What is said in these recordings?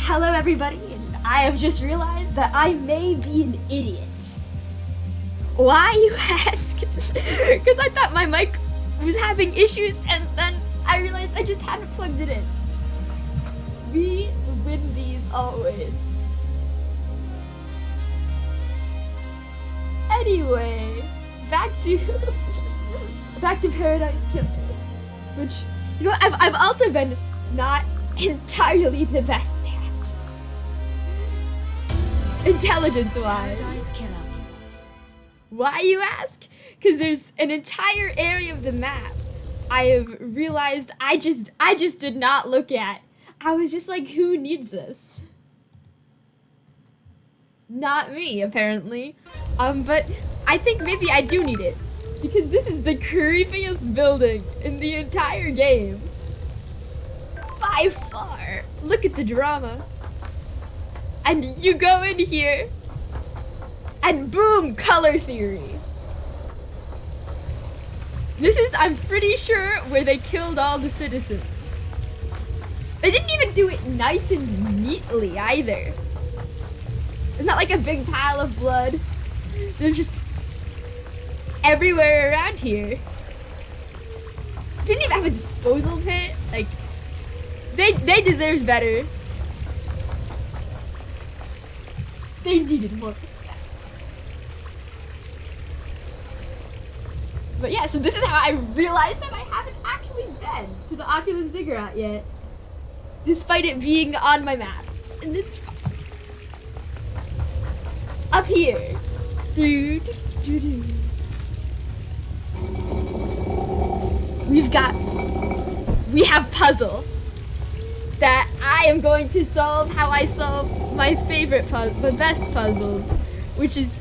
Hello everybody, and I have just realized that I may be an idiot. Why, you ask? Because I thought my mic was having issues, and then I realized I just hadn't plugged it in. We win these always. Anyway, back to Paradise Killer, which, you know, I've also been not entirely the best at. Intelligence-wise. Why, you ask? Because there's an entire area of the map I have realized I just did not look at. I was just like, who needs this? Not me, apparently. But I think maybe I do need it. Because this is the creepiest building in the entire game. By far. Look at the drama. And you go in here, and boom, color theory. This is, I'm pretty sure, where they killed all the citizens. They didn't even do it nice and neatly either. It's not like a big pile of blood. There's just everywhere around here. Didn't even have a disposal pit. Like, they deserve better. They needed more respect. But yeah, so this is how I realized that I haven't actually been to the Opulent Ziggurat yet. Despite it being on my map. And it's fine. Up here. We have puzzle that I am going to solve how I solve my favorite puzzle, the best puzzles, which is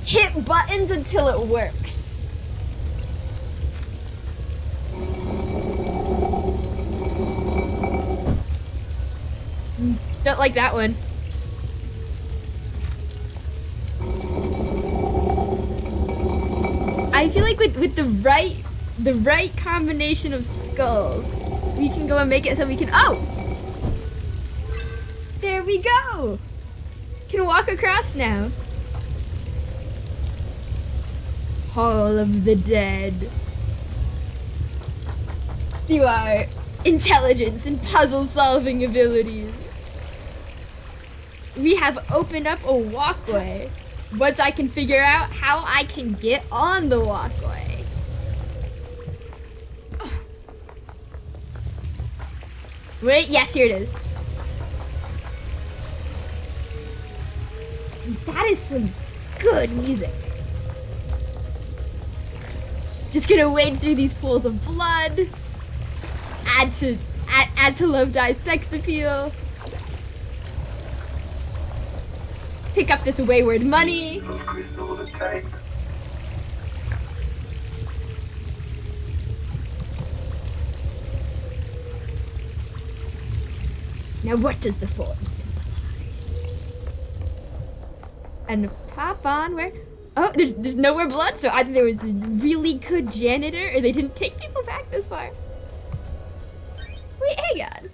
hit buttons until it works. Don't like that one. I feel like with the right combination of skulls, we can go and make it so we can, oh! There we go! Can walk across now. Hall of the Dead. Through our intelligence and puzzle solving abilities, we have opened up a walkway. Once I can figure out how I can get on the walkway. Wait, yes, here it is. That is some good music. Just gonna wade through these pools of blood. Add to Love Die's sex appeal. Pick up this wayward money. Now what does the form symbolize? And pop on where? Oh, there's nowhere blood, so either there was a really good janitor or they didn't take people back this far. Wait, hang on.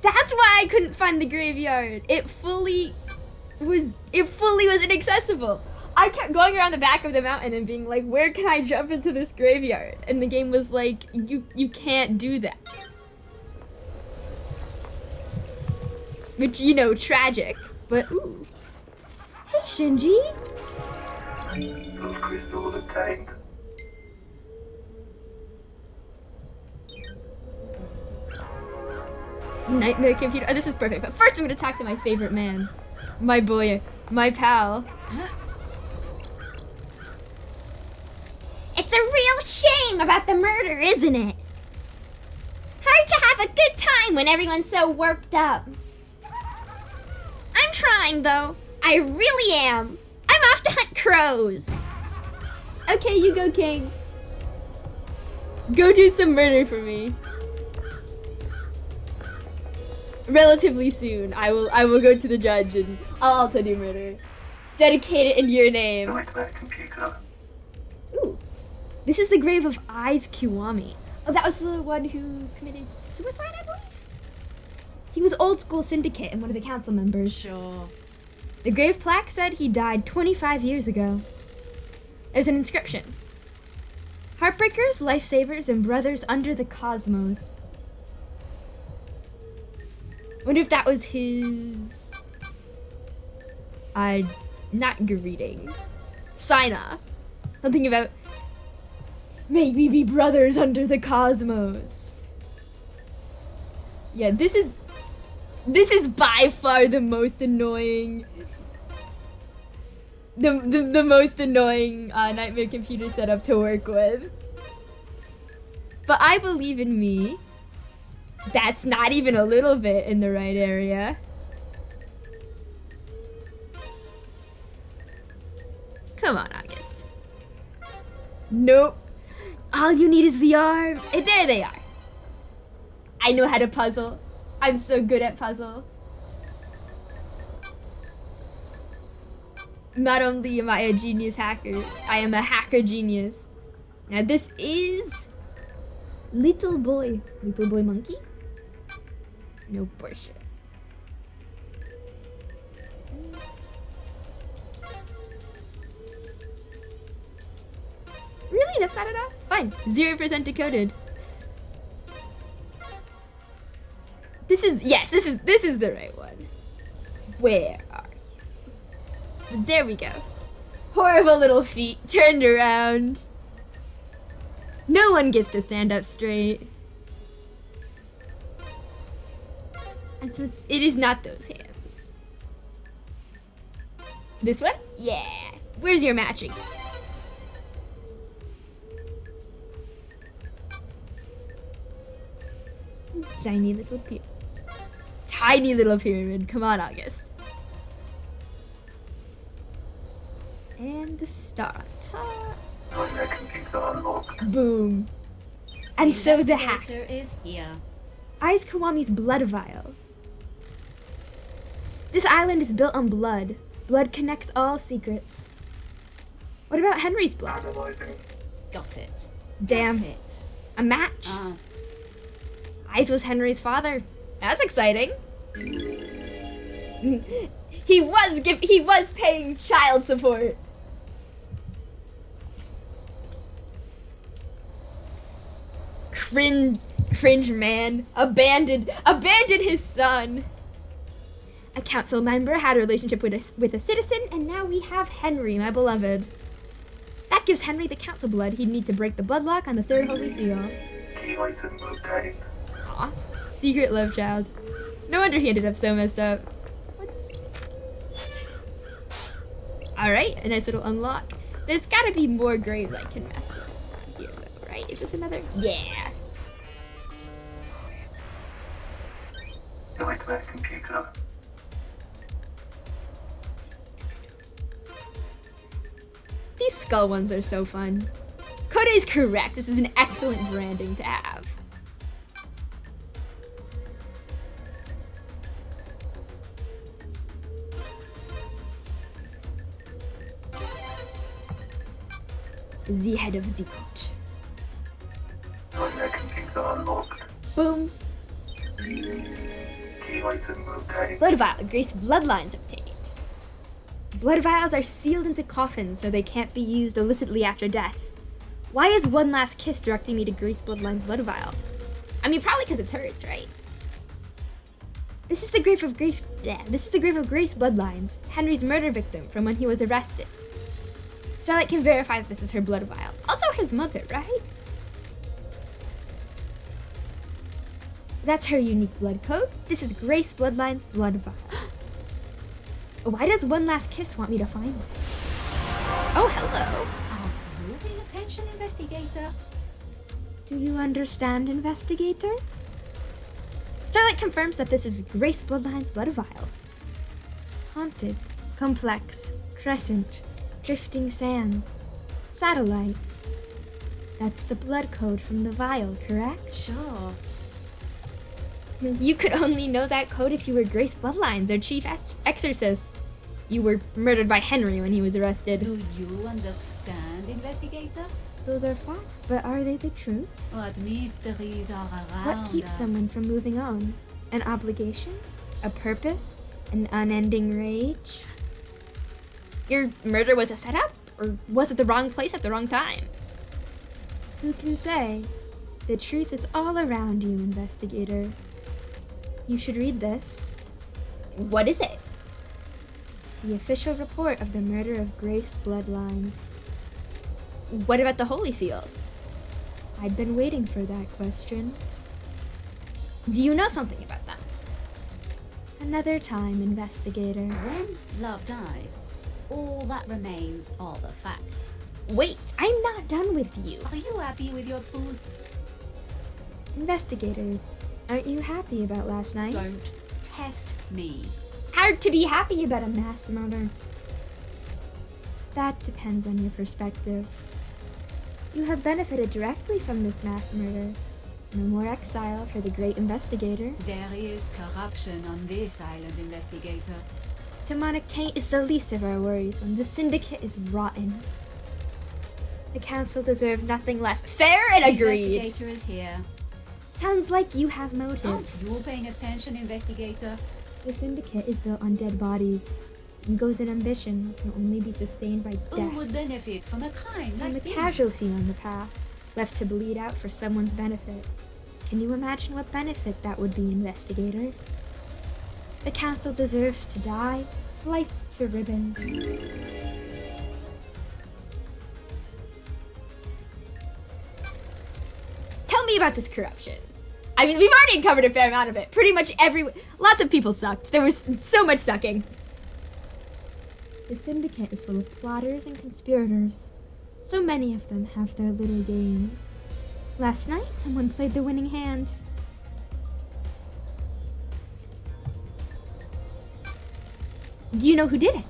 That's why I couldn't find the graveyard. It fully was inaccessible. I kept going around the back of the mountain and being like, where can I jump into this graveyard? And the game was like, you can't do that. Which, you know, tragic, but ooh. Hey, Shinji. Crystals obtained. Nightmare computer. Oh, this is perfect. But first, I'm gonna talk to my favorite man, my boy, my pal. It's a real shame about the murder, isn't it? Hard to have a good time when everyone's so worked up. I'm trying, though. I really am. I'm off to hunt crows. Okay, you go, King. Go do some murder for me. Relatively soon, I will go to the judge and I'll also do murder. Dedicate it in your name. Nightmare computer. Ooh, this is the grave of Eyes Kiwami. Oh, that was the one who committed suicide, I believe? He was old school syndicate and one of the council members. Sure. The grave plaque said he died 25 years ago. There's an inscription. Heartbreakers, lifesavers, and brothers under the cosmos. Wonder if that was his... not greeting. Sign off. Something about... May we be brothers under the cosmos. Yeah, this is by far the most annoying... The most annoying nightmare computer setup to work with. But I believe in me. That's not even a little bit in the right area. Come on, August. Nope. All you need is the arm. And there they are. I know how to puzzle. I'm so good at puzzle. Not only am I a genius hacker, I am a hacker genius. Now this is Little Boy Monkey? No bullshit. Really? That's not enough? Fine. 0% decoded. This is the right one. Where are you? There we go. Horrible little feet turned around. No one gets to stand up straight. And so it is not those hands. This one? Yeah. Where's your matching? Tiny little pyramid. Tiny little pyramid. Come on, August. And the star on top. I reckon keep that unlocked. Boom. And so the hack. is here. Eyes Kawami's blood vial. This island is built on blood. Blood connects all secrets. What about Henry's blood? Analyzing. Got it. Damn. Got it. A match. Eyes was Henry's father. That's exciting. He was paying child support. Cringe man abandoned his son. A council member had a relationship with a citizen, and now we have Henry, my beloved. That gives Henry the council blood he'd need to break the bloodlock on the third holy seal. Key item obtained. Aw, secret love child. No wonder he ended up so messed up. Alright, a nice little unlock. There's gotta be more graves I can mess with here though, right? Is this another? Yeah. Nightmare computer. These skull ones are so fun. Coda is correct. This is an excellent branding to have. The head of the coach. Nightmare computer unlocked. Boom. Key item obtained. Blood vial. Grace bloodlines obtained. Blood vials are sealed into coffins so they can't be used illicitly after death. Why is one last kiss directing me to Grace Bloodline's blood vial? I mean, probably because it's hers, right? This is the grave of Grace. Yeah, this is the grave of Grace Bloodlines, Henry's murder victim from when he was arrested. Starlight can verify that this is her blood vial. Also his mother, right? That's her unique blood code. This is Grace Bloodline's blood vial. Why does One Last Kiss want me to find this? Oh, hello. Are you paying attention, investigator? Do you understand, investigator? Starlight confirms that this is Grace Bloodline's blood vial. Haunted, complex, crescent, drifting sands, satellite. That's the blood code from the vial, correct? Sure. You could only know that code if you were Grace Bloodlines or Chief Exorcist. You were murdered by Henry when he was arrested. Do you understand, investigator? Those are facts, but are they the truth? What mysteries are around What keeps us? someone from moving on? An obligation? A purpose? An unending rage? Your murder was a setup? Or was it the wrong place at the wrong time? Who can say? The truth is all around you, investigator. You should read this. What is it? The official report of the murder of Grace bloodlines. What about the Holy Seals? I'd been waiting for that question. Do you know something about them? Another time, investigator. When love dies, all that remains are the facts. Wait, I'm not done with you. Are you happy with your boots? Investigator, aren't you happy about last night? Don't test me. Hard to be happy about a mass murder. That depends on your perspective. You have benefited directly from this mass murder. No more exile for the great investigator. There is corruption on this island, investigator. Demonic taint is the least of our worries when the syndicate is rotten. The council deserve nothing less. Fair and agreed. Investigator is here. Sounds like you have motive. Aren't you paying attention, investigator? The syndicate is built on dead bodies. And goes in ambition can only be sustained by Who death. would benefit from a crime I'm like a this? casualty on the path, left to bleed out for someone's benefit. Can you imagine what benefit that would be, investigator? The council deserves to die, sliced to ribbons. Tell me about this corruption. I mean, we've already covered a fair amount of it. Pretty much lots of people sucked. There was so much sucking. The syndicate is full of plotters and conspirators. So many of them have their little games. Last night, someone played the winning hand. Do you know who did it?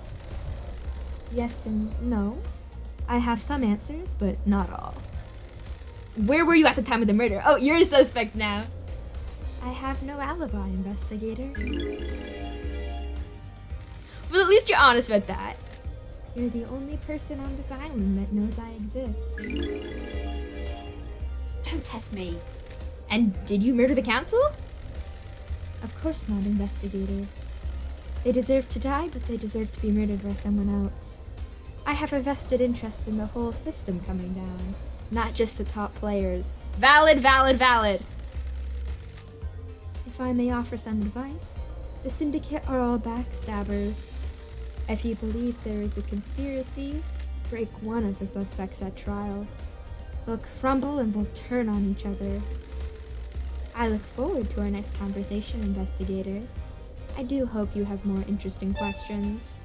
Yes and no. I have some answers, but not all. Where were you at the time of the murder? Oh, you're a suspect now. I have no alibi, investigator. Well, at least you're honest about that. You're the only person on this island that knows I exist. Don't test me. And did you murder the council? Of course not, investigator. They deserve to die, but they deserve to be murdered by someone else. I have a vested interest in the whole system coming down, not just the top players. Valid, valid, valid. If I may offer some advice, the syndicate are all backstabbers. If you believe there is a conspiracy, break one of the suspects at trial. They'll crumble and will turn on each other. I look forward to our next conversation, investigator. I do hope you have more interesting questions.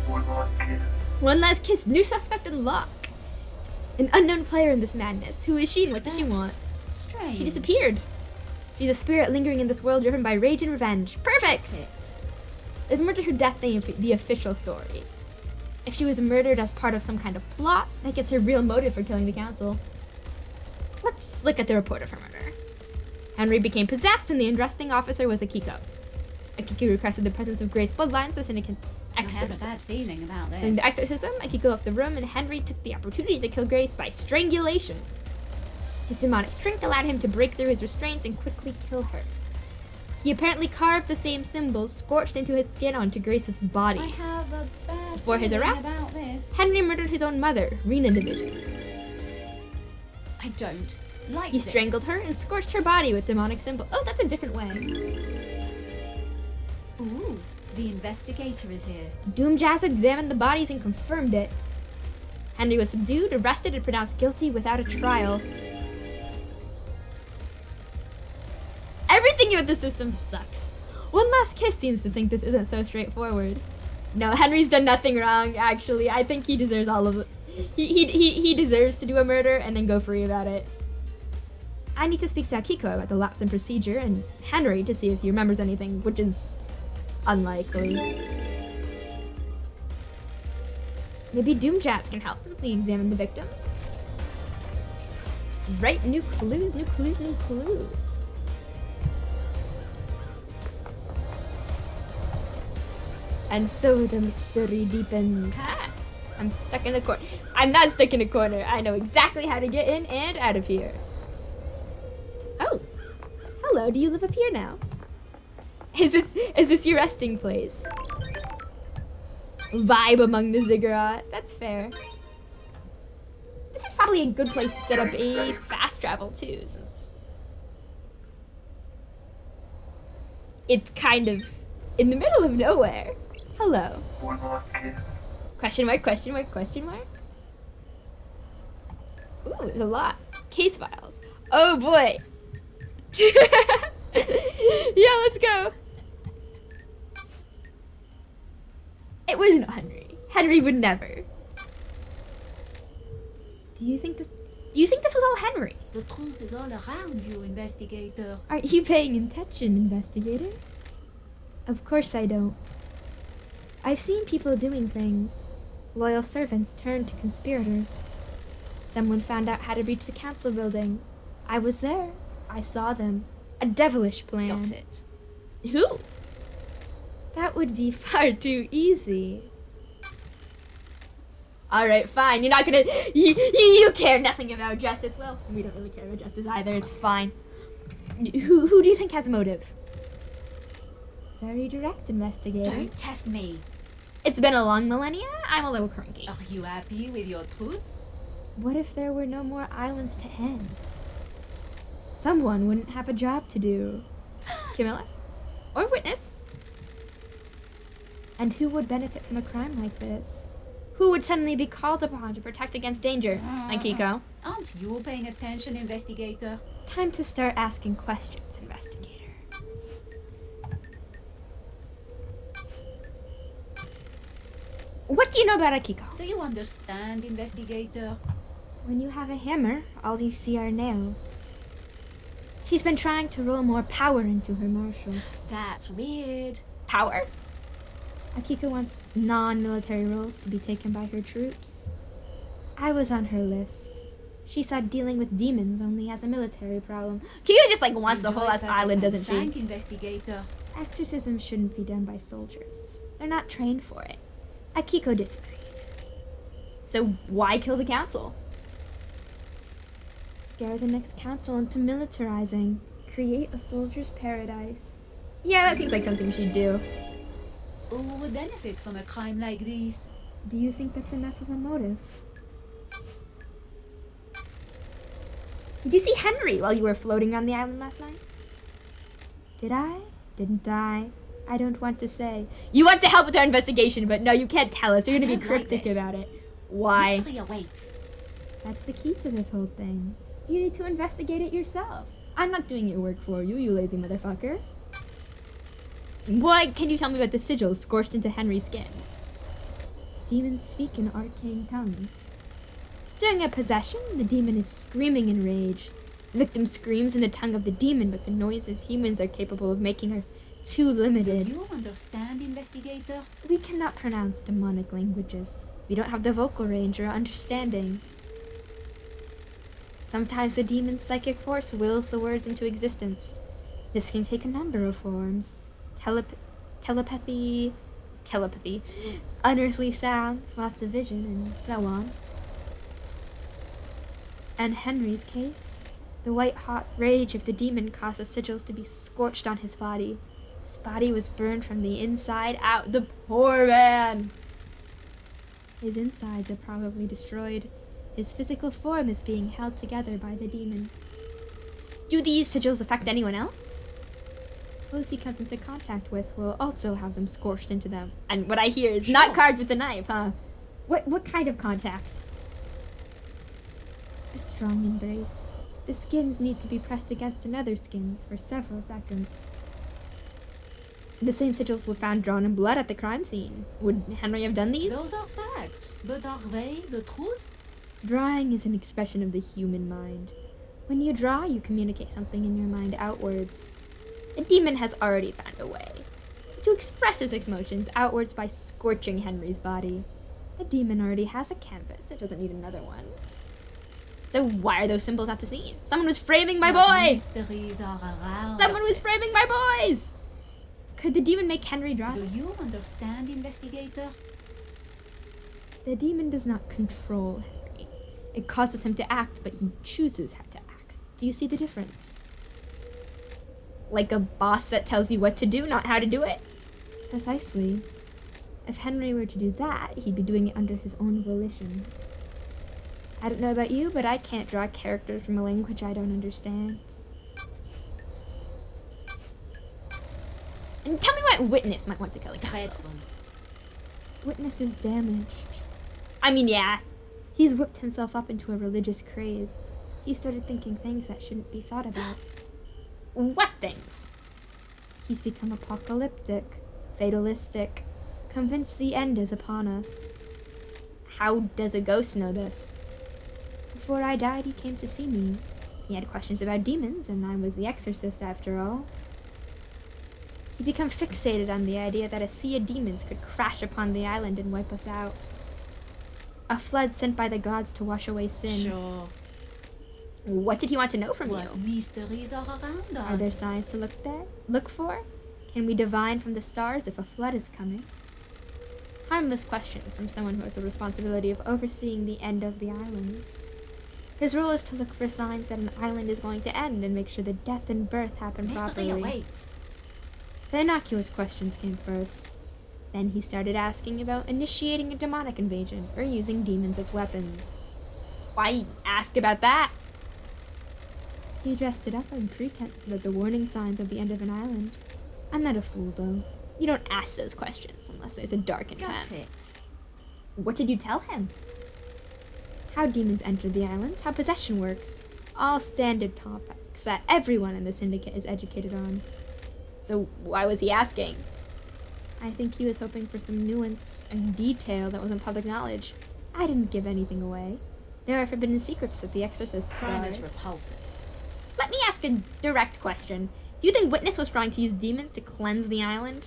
One last kiss. One last kiss. New suspect unlocked. An unknown player in this madness. Who is she and what does she want? Strange. She disappeared. She's a spirit lingering in this world driven by rage and revenge. Perfect! Is murder her death the official story? If she was murdered as part of some kind of plot, that gives her real motive for killing the council. Let's look at the report of her murder. Henry became possessed and the arresting officer was Akiko. Akiko requested the presence of Grace bloodlines, the syndicate's I have a exorcist. bad feeling about During this. the exorcism, Akiko left the room and Henry took the opportunity to kill Grace by strangulation. His demonic strength allowed him to break through his restraints and quickly kill her. He apparently carved the same symbols scorched into his skin onto Grace's body. I have a bad Before his feeling arrest, about this. Henry murdered his own mother, Rena Division. I don't like He this. strangled her and scorched her body with demonic symbols. Oh, that's a different way. Ooh, the investigator is here. Doomjazz examined the bodies and confirmed it. Henry was subdued, arrested, and pronounced guilty without a trial. Everything about the system sucks. One Last Kiss seems to think this isn't so straightforward. No, Henry's done nothing wrong, actually. I think he deserves all of it. He deserves to do a murder and then go free about it. I need to speak to Akiko about the lapse in procedure and Henry to see if he remembers anything, which is unlikely. Maybe Doomjazz can help since he examined the victims. Right, new clues, new clues, new clues. And so the mystery deepens. Ah, I'm stuck in a corner. I'm not stuck in a corner. I know exactly how to get in and out of here. Oh, hello, do you live up here now? Is this your resting place? Vibe among the ziggurat. That's fair. This is probably a good place to set up a fast travel too, since it's kind of in the middle of nowhere. Hello. One more kill. Question mark, question mark, question mark. Ooh, there's a lot. Case files. Oh boy. Yeah, let's go. It wasn't Henry. Henry would never. Do you think this was all Henry? The truth is all around you, investigator. Aren't you paying attention, investigator? Of course I don't. I've seen people doing things. Loyal servants turned to conspirators. Someone found out how to reach the council building. I was there. I saw them. A devilish plan. Got it. Who? That would be far too easy. Alright, fine. You're not gonna... You care nothing about justice. Well, we don't really care about justice either. It's fine. Who do you think has a motive? Very direct, investigator. Don't test me. It's been a long millennia. I'm a little cranky. Are you happy with your truths? What if there were no more islands to end? Someone wouldn't have a job to do. Camilla? Or witness? And who would benefit from a crime like this? Who would suddenly be called upon to protect against danger? Like Kiko. Aren't you paying attention, investigator? Time to start asking questions, investigator. What do you know about Akiko? Do you understand, investigator? When you have a hammer, all you see are nails. She's been trying to roll more power into her marshals. That's weird. Power? Akiko wants non-military roles to be taken by her troops. I was on her list. She saw dealing with demons only as a military problem. Kiko just like wants the whole ass island, doesn't she? Investigator. Exorcisms shouldn't be done by soldiers. They're not trained for it. Akiko disagreed. So why kill the council? Scare the next council into militarizing. Create a soldier's paradise. Yeah, that seems like something she'd do. Who would benefit from a crime like this? Do you think that's enough of a motive? Did you see Henry while you were floating around the island last night? Did I? Didn't I? I don't want to say. You want to help with our investigation, but no, you can't tell us. You're going to be cryptic about it. Why? Mystery awaits. That's the key to this whole thing. You need to investigate it yourself. I'm not doing your work for you, you lazy motherfucker. What can you tell me about the sigils scorched into Henry's skin? Demons speak in arcane tongues. During a possession, the demon is screaming in rage. The victim screams in the tongue of the demon, but the noises humans are capable of making are too limited. Do you understand, investigator? We cannot pronounce demonic languages. We don't have the vocal range or understanding. Sometimes the demon's psychic force wills the words into existence. This can take a number of forms. Telepathy, unearthly sounds, lots of vision, and so on. And Henry's case, the white-hot rage of the demon caused the sigils to be scorched on his body. His body was burned from the inside out. The poor man! His insides are probably destroyed. His physical form is being held together by the demon. Do these sigils affect anyone else? Those he comes into contact with will also have them scorched into them. And what I hear is not carved with a knife, huh? What kind of contact? A strong embrace. The skins need to be pressed against another skins for several seconds. The same sigils were found drawn in blood at the crime scene. Would Henry have done these? Those are facts, but are they the truth? Drawing is an expression of the human mind. When you draw, you communicate something in your mind outwards. The demon has already found a way to express his emotions outwards by scorching Henry's body. The demon already has a canvas. It doesn't need another one. So why are those symbols at the scene? Someone was framing my boy! Mysteries are around. Someone was framing my boys! Could the demon make Henry draw? Do you understand, investigator? The demon does not control Henry. It causes him to act, but he chooses how to act. Do you see the difference? Like a boss that tells you what to do, not how to do it? Precisely. If Henry were to do that, he'd be doing it under his own volition. I don't know about you, but I can't draw characters from a language I don't understand. And tell me why Witness might want to kill a council. Witness is damaged. I mean, yeah. He's whipped himself up into a religious craze. He started thinking things that shouldn't be thought about. What things? He's become apocalyptic, fatalistic, convinced the end is upon us. How does a ghost know this? Before I died, he came to see me. He had questions about demons, and I was the exorcist after all. He became fixated on the idea that a sea of demons could crash upon the island and wipe us out. A flood sent by the gods to wash away sin. Sure. What did he want to know from What you? mysteries are around us? Are there signs to look for? Can we divine from the stars if a flood is coming? Harmless question from someone who has the responsibility of overseeing the end of the islands. His role is to look for signs that an island is going to end and make sure the death and birth happen Mystery properly. awaits. The innocuous questions came first. Then he started asking about initiating a demonic invasion or using demons as weapons. Why ask about that? He dressed it up on pretense about the warning signs of the end of an island. I'm not a fool, though. You don't ask those questions unless there's a dark intent. Got it. What did you tell him? How demons enter the islands, how possession works. All standard topics that everyone in the Syndicate is educated on. So why was he asking? I think he was hoping for some nuance and detail that wasn't public knowledge. I didn't give anything away. There are forbidden secrets that the exorcists Crime guard. is repulsive. Let me ask a direct question. Do you think Witness was trying to use demons to cleanse the island?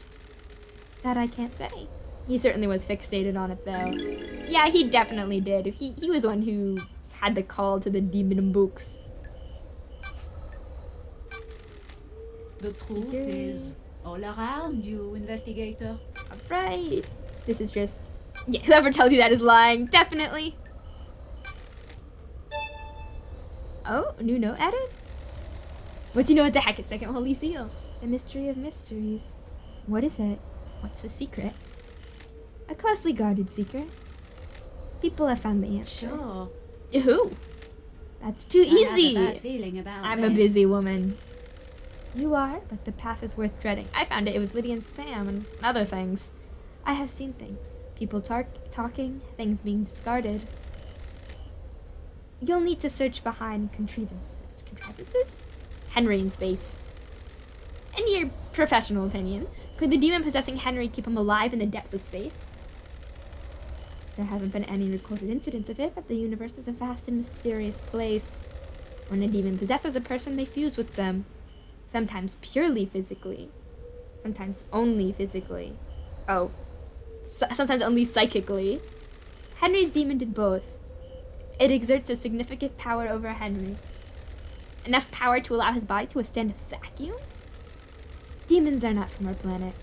That I can't say. He certainly was fixated on it, though. Yeah, he definitely did. He was one who had the call to the demon books. The truth Secret. is all around you, investigator. Right. This is just... Yeah, whoever tells you that is lying. Definitely. Oh, a new note added? What do you know what the heck is Second Holy Seal? The mystery of mysteries. What is it? What's the secret? A closely guarded secret. People have found the answer. Sure. Who? That's too I easy. have a bad feeling about I'm a this. busy woman. You are, but the path is worth treading. I found it. It was Lydia and Sam and other things. I have seen things. People talking, things being discarded. You'll need to search behind contrivances. Contrivances? Henry in space. In your professional opinion, could the demon possessing Henry keep him alive in the depths of space? There haven't been any recorded incidents of it, but the universe is a vast and mysterious place. When a demon possesses a person, they fuse with them. Sometimes purely physically. Sometimes only physically. Oh. Sometimes only psychically. Henry's demon did both. It exerts a significant power over Henry. Enough power to allow his body to withstand a vacuum? Demons are not from our planet.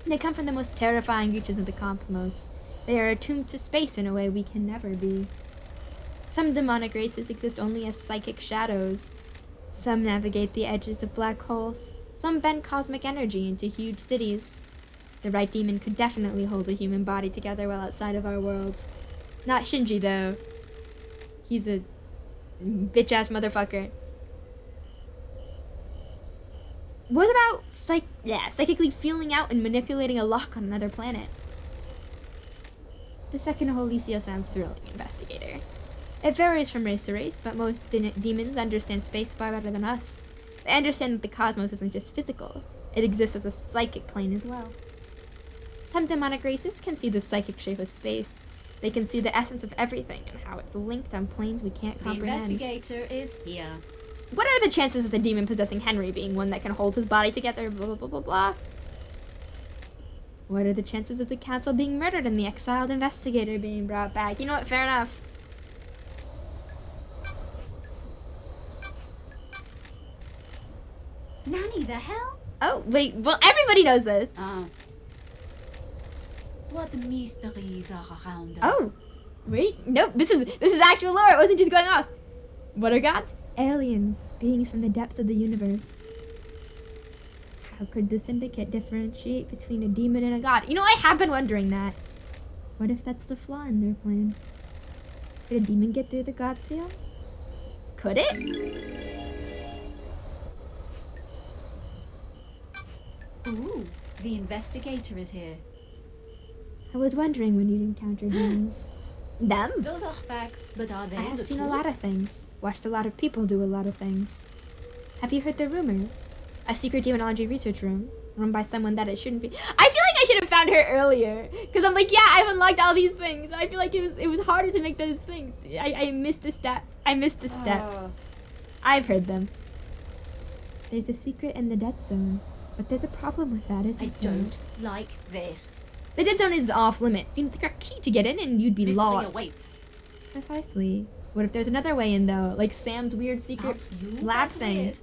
They come from the most terrifying reaches of the cosmos. They are attuned to space in a way we can never be. Some demonic races exist only as psychic shadows. Some navigate the edges of black holes. Some bend cosmic energy into huge cities. The right demon could definitely hold a human body together while outside of our world. Not Shinji, though. He's a bitch-ass motherfucker. What about psychically feeling out and manipulating a lock on another planet? The second Holy Seal sounds thrilling, investigator. It varies from race to race, but most demons understand space far better than us. They understand that the cosmos isn't just physical. It exists as a psychic plane as well. Some demonic races can see the psychic shape of space. They can see the essence of everything and how it's linked on planes we can't The comprehend. investigator is here. What are the chances of the demon possessing Henry being one that can hold his body together, blah, blah, blah, blah, blah? What are the chances of the council being murdered and the exiled investigator being brought back? You know what, fair enough. Nanny, the hell? Oh, wait, well, everybody knows this. What mysteries are around us? Oh, wait, nope, this is actual lore, it wasn't just going off. What are gods? Aliens, beings from the depths of the universe. How could the Syndicate differentiate between a demon and a god? You know, I have been wondering that. What if that's the flaw in their plan? Could a demon get through the god seal? Could it? Ooh, the investigator is here. I was wondering when you'd encounter demons. Them? Those are facts, but are they I have the seen a truth? lot of things. Watched a lot of people do a lot of things. Have you heard the rumors? A secret demonology research room, run by someone that it shouldn't be. I feel like I should have found her earlier, because I'm like, yeah, I've unlocked all these things. I feel like it was harder to make those things. I missed a step. I missed a step. I've heard them. There's a secret in the dead zone, but there's a problem with that, I isn't there? don't like this. The dead zone is off limits. You need the correct key to get in, and you'd be Mystery lost. awaits. Precisely. What if there's another way in, though? Like Sam's weird secret Not you, lab that's thing. weird.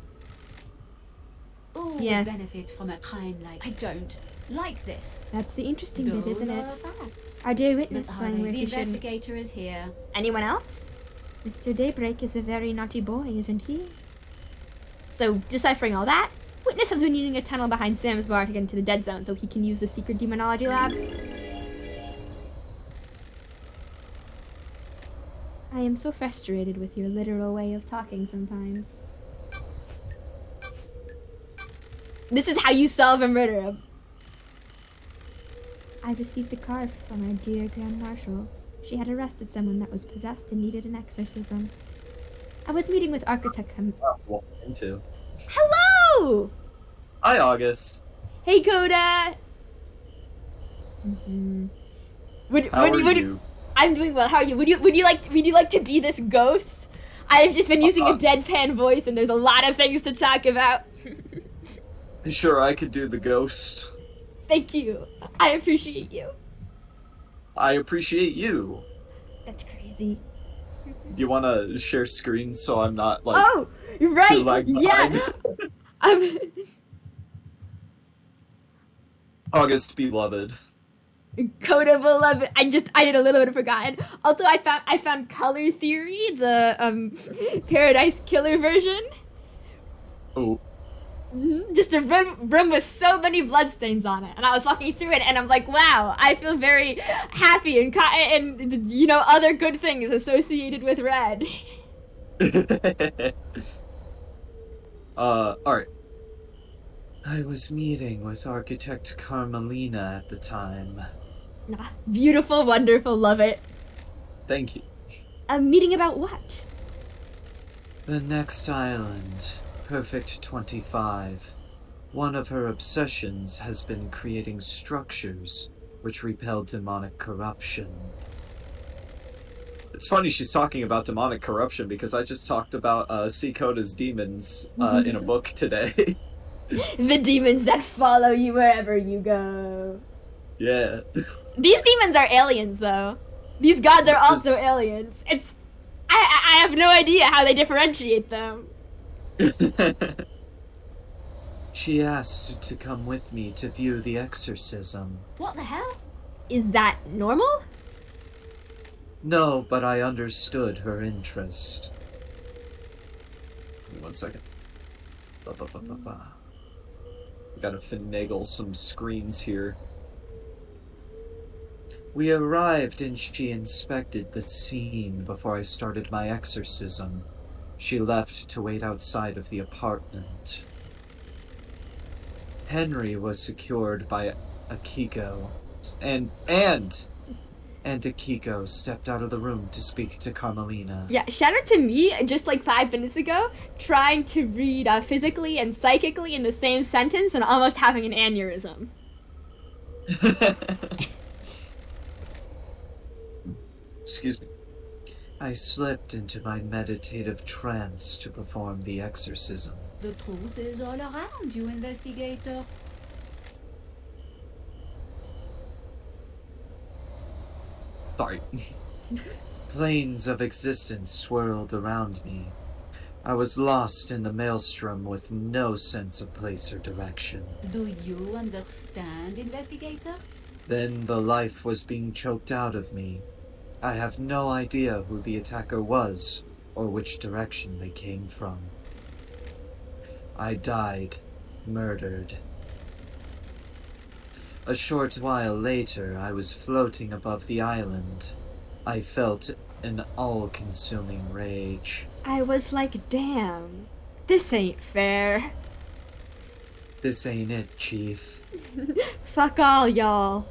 Who Yeah. would benefit from a crime like I don't like this. That's the interesting bit, Those isn't are it? facts. Our dear witness But going where the he shouldn't. investigator is here. Anyone else? Mr. Daybreak is a very naughty boy, isn't he? So, deciphering all that, Witness has been using a tunnel behind Sam's bar to get into the dead zone so he can use the secret demonology lab. I am so frustrated with your literal way of talking sometimes. This is how you solve a murder. I received a card from our dear Grand Marshal. She had arrested someone that was possessed and needed an exorcism. I was meeting with Architect Into. Hello! Hi, August. Hey, Coda! Mm-hmm. How are you? I'm doing well. How are you? Would you like to be this ghost? I've just been using a deadpan voice, and there's a lot of things to talk about. Sure, I could do the ghost. Thank you. I appreciate you. I appreciate you. That's crazy. Do you want to share screen so I'm not like Oh, too right. lag Yeah. behind? August beloved. Coda beloved. I did a little bit of forgotten. Also, I found Color Theory, the Paradise Killer version. Oh. Just a room with so many bloodstains on it, and I was walking through it, and I'm like, wow, I feel very happy and you know, other good things associated with red. Alright. I was meeting with Architect Carmelina at the time. Ah, beautiful, wonderful, love it. Thank you. A meeting about what? The next island, Perfect 25. One of her obsessions has been creating structures which repel demonic corruption. It's funny she's talking about demonic corruption because I just talked about C-Coda's demons in a book today. The demons that follow you wherever you go. Yeah. These demons are aliens, though. These gods are also aliens. I have no idea how they differentiate them. She asked to come with me to view the exorcism. What the hell? Is that normal? No, but I understood her interest. Give me 1 second. We gotta finagle some screens here. We arrived and she inspected the scene before I started my exorcism. She left to wait outside of the apartment. Henry was secured by Akiko, and Akiko stepped out of the room to speak to Carmelina. Yeah, shout out to me just like 5 minutes ago, trying to read physically and psychically in the same sentence and almost having an aneurysm. Excuse me. I slipped into my meditative trance to perform the exorcism. The truth is all around you, investigator. Sorry. Planes of existence swirled around me. I was lost in the maelstrom with no sense of place or direction. Do you understand, investigator? Then the life was being choked out of me. I have no idea who the attacker was or which direction they came from. I died, murdered, A short while later, I was floating above the island. I felt an all-consuming rage. I was like, damn, this ain't fair. This ain't it, Chief. Fuck all y'all.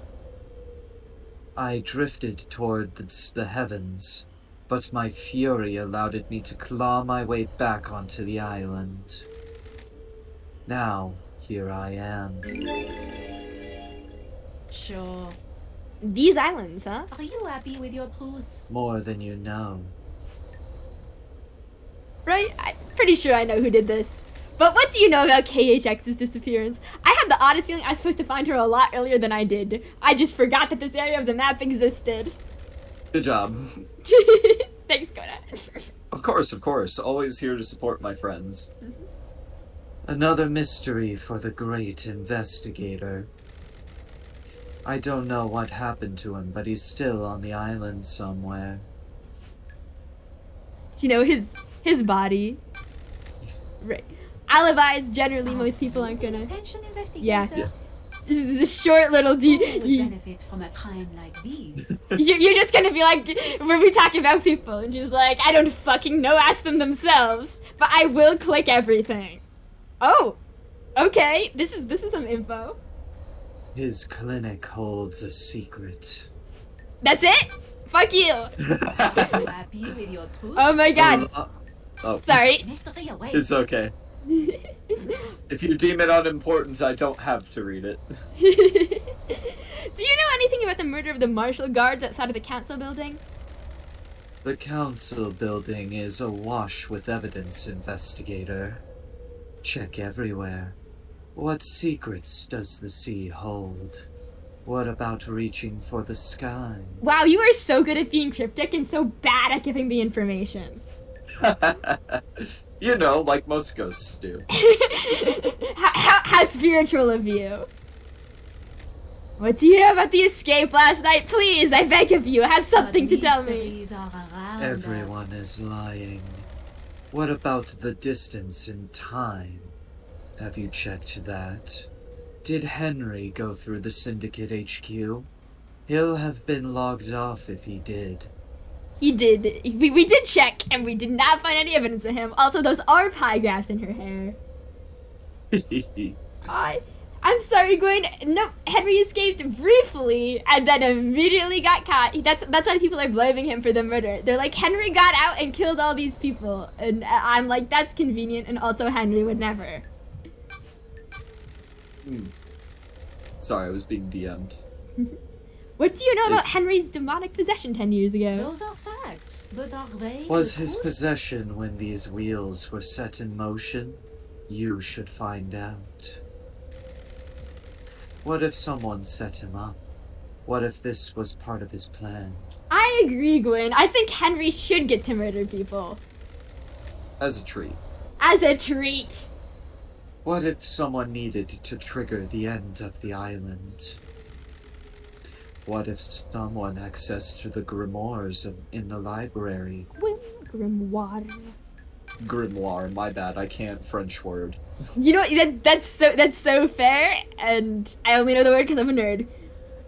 I drifted toward the heavens, but my fury allowed me to claw my way back onto the island. Now, here I am. Sure. These islands, huh? Are you happy with your truths? More than you know. Right? I'm pretty sure I know who did this. But what do you know about KHX's disappearance? I have the oddest feeling I was supposed to find her a lot earlier than I did. I just forgot that this area of the map existed. Good job. Thanks, Koda. Of course. Always here to support my friends. Another mystery for the great investigator. I don't know what happened to him, but he's still on the island somewhere. You know, his body. Right. Alibis, generally, most people aren't gonna... Attention investigator. Yeah. This is a short little Who would benefit from a crime like these? You're just gonna be like, when we talking about people, and she's like, I don't fucking know, ask them themselves, but I will click everything. Oh, okay, this is some info. His clinic holds a secret. That's it? Fuck you. Are you happy with your truths? Oh my god. Oh. Sorry. Mystery awaits. It's okay. If you deem it unimportant, I don't have to read it. Do you know anything about the murder of the marshal guards outside of the council building? The council building is awash with evidence, investigator. Check everywhere. What secrets does the sea hold? What about reaching for the sky? Wow, you are so good at being cryptic and so bad at giving me information. You know, like most ghosts do. How spiritual of you. What do you know about the escape last night? Please, I beg of you, have something to tell me. Mysteries are around Everyone is lying. What about the distance in time? Have you checked that? Did Henry go through the Syndicate HQ? He'll have been logged off if he did. He did. We did check, and we did not find any evidence of him. Also, those are pie graphs in her hair. I'm sorry, Gwen. No, Henry escaped briefly and then immediately got caught. That's why people are blaming him for the murder. They're like, Henry got out and killed all these people. And I'm like, that's convenient, and also Henry would never. Sorry, I was being DM'd. What do you know about It's- Henry's demonic possession 10 years ago? Those are facts, but are they? Was the his truth? possession when these wheels were set in motion? You should find out. What if someone set him up? What if this was part of his plan? I agree, Gwen. I think Henry should get to murder people. As a treat. As a treat. What if someone needed to trigger the end of the island? What if someone accessed the grimoires in the library? Grimoire. Grimoire, my bad, I can't French word. You know what? That's so fair, and I only know the word because I'm a nerd.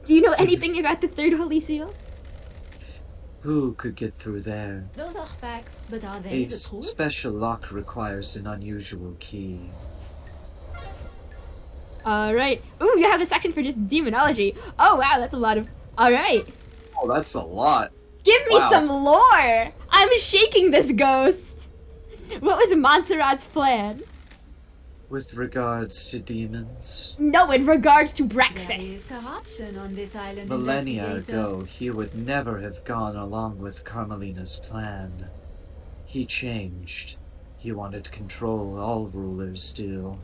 Do you know anything about the third holy seal? Who could get through there? Those are facts, but are they A the truth? special lock requires an unusual key. Alright. Ooh, you have a section for just demonology. Oh, wow, that's a lot of... Alright. Oh, that's a lot. Give me Wow. some lore! I'm shaking this ghost! What was Montserrat's plan? With regards to demons, No, in regards to There is breakfast. corruption on this island. millennia investigator. ago, he would never have gone along with Carmelina's plan. He changed. He wanted control, all rulers do.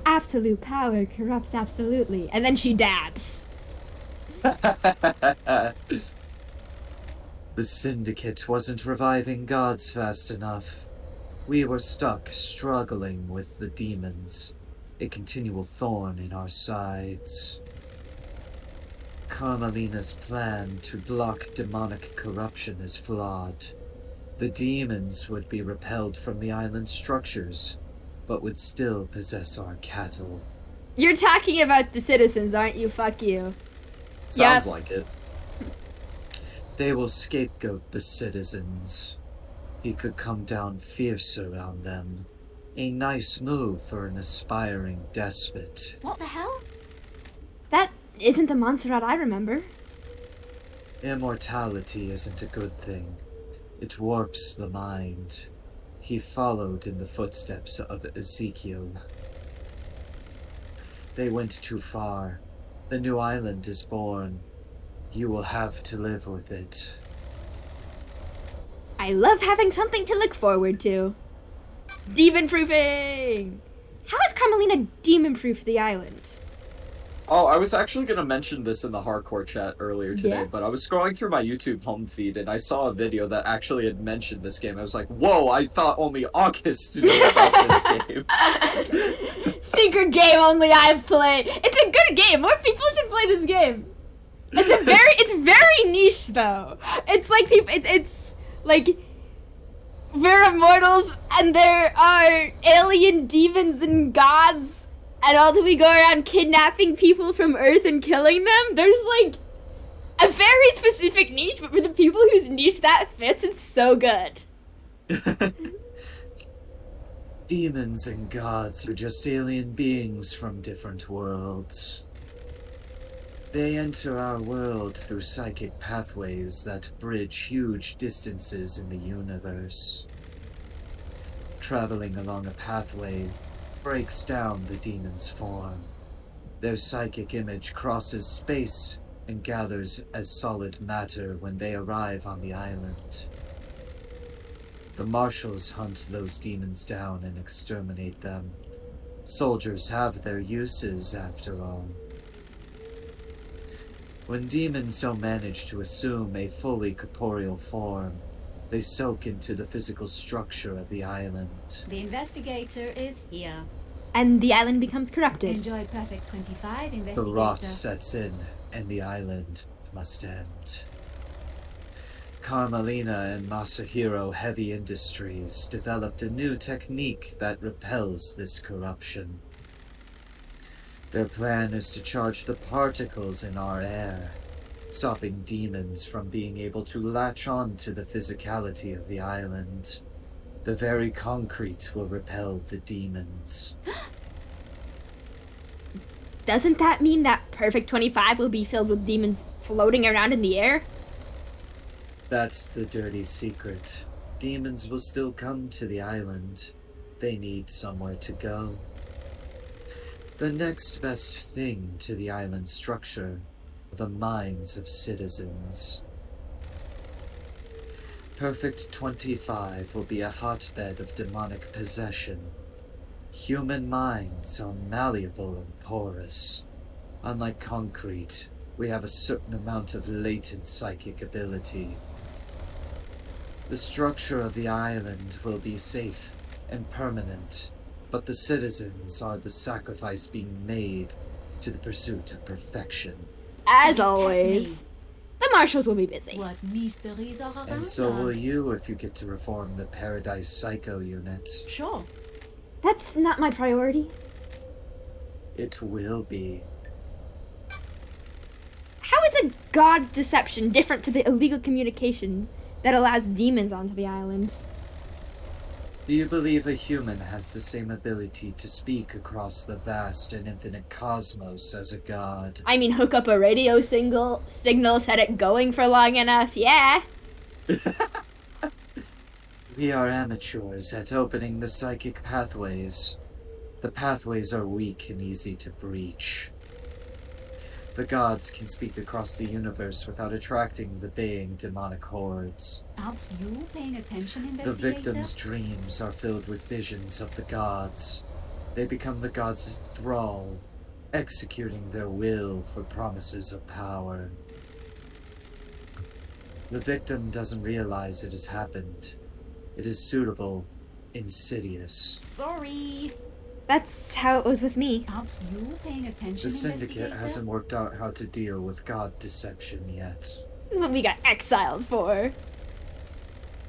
Absolute power corrupts absolutely. And then she dabs. The Syndicate wasn't reviving gods fast enough. We were stuck struggling with the demons, a continual thorn in our sides. Carmelina's plan to block demonic corruption is flawed. The demons would be repelled from the island structures, but would still possess our cattle. You're talking about the citizens, aren't you? Fuck you. Sounds Yep. like it. They will scapegoat the citizens. He could come down fiercer on them. A nice move for an aspiring despot. What the hell? That isn't the Montserrat I remember. Immortality isn't a good thing. It warps the mind. He followed in the footsteps of Ezekiel. They went too far. The new island is born. You will have to live with it. I love having something to look forward to. Demon-proofing! How has Carmelina demon-proofed the island? Oh, I was actually going to mention this in the hardcore chat earlier today, Yeah? but I was scrolling through my YouTube home feed and I saw a video that actually had mentioned this game. I was like, whoa, I thought only August knew about this game. Secret game only I play. It's a good game. More people should play this game. It's very niche though. It's like people. It's like we're immortals and there are alien demons and gods, and also we go around kidnapping people from Earth and killing them. There's like a very specific niche, but for the people whose niche that fits, it's so good. Demons and gods are just alien beings from different worlds. They enter our world through psychic pathways that bridge huge distances in the universe. Traveling along a pathway breaks down the demon's form. Their psychic image crosses space and gathers as solid matter when they arrive on the island. The marshals hunt those demons down and exterminate them. Soldiers have their uses, after all. When demons don't manage to assume a fully corporeal form, they soak into the physical structure of the island. The investigator is here. And the island becomes corrupted. Enjoy Perfect 25, investigator. The rot sets in, and the island must end. Carmelina and Masahiro Heavy Industries developed a new technique that repels this corruption. Their plan is to charge the particles in our air, stopping demons from being able to latch on to the physicality of the island. The very concrete will repel the demons. Doesn't that mean that Perfect 25 will be filled with demons floating around in the air? That's the dirty secret. Demons will still come to the island. They need somewhere to go. The next best thing to the island structure are the minds of citizens. Perfect 25 will be a hotbed of demonic possession. Human minds are malleable and porous. Unlike concrete, we have a certain amount of latent psychic ability. The structure of the island will be safe and permanent, but the citizens are the sacrifice being made to the pursuit of perfection. As Don't test always. me. The marshals will be busy. What mysteries are around And so will us? you if you get to reform the Paradise Psycho unit. Sure. That's not my priority. It will be. How is a god's deception different to the illegal communication that allows demons onto the island? Do you believe a human has the same ability to speak across the vast and infinite cosmos as a god? I mean, hook up a radio signal, set it going for long enough, yeah. We are amateurs at opening the psychic pathways. The pathways are weak and easy to breach. The gods can speak across the universe without attracting the baying demonic hordes. Aren't you paying attention, The investigator? victims' dreams are filled with visions of the gods. They become the gods' thrall, executing their will for promises of power. The victim doesn't realize it has happened. It is suitable, insidious. Sorry. That's how it was with me. Aren't you paying attention, The Syndicate investigator? hasn't worked out how to deal with god deception yet. This is what we got exiled for.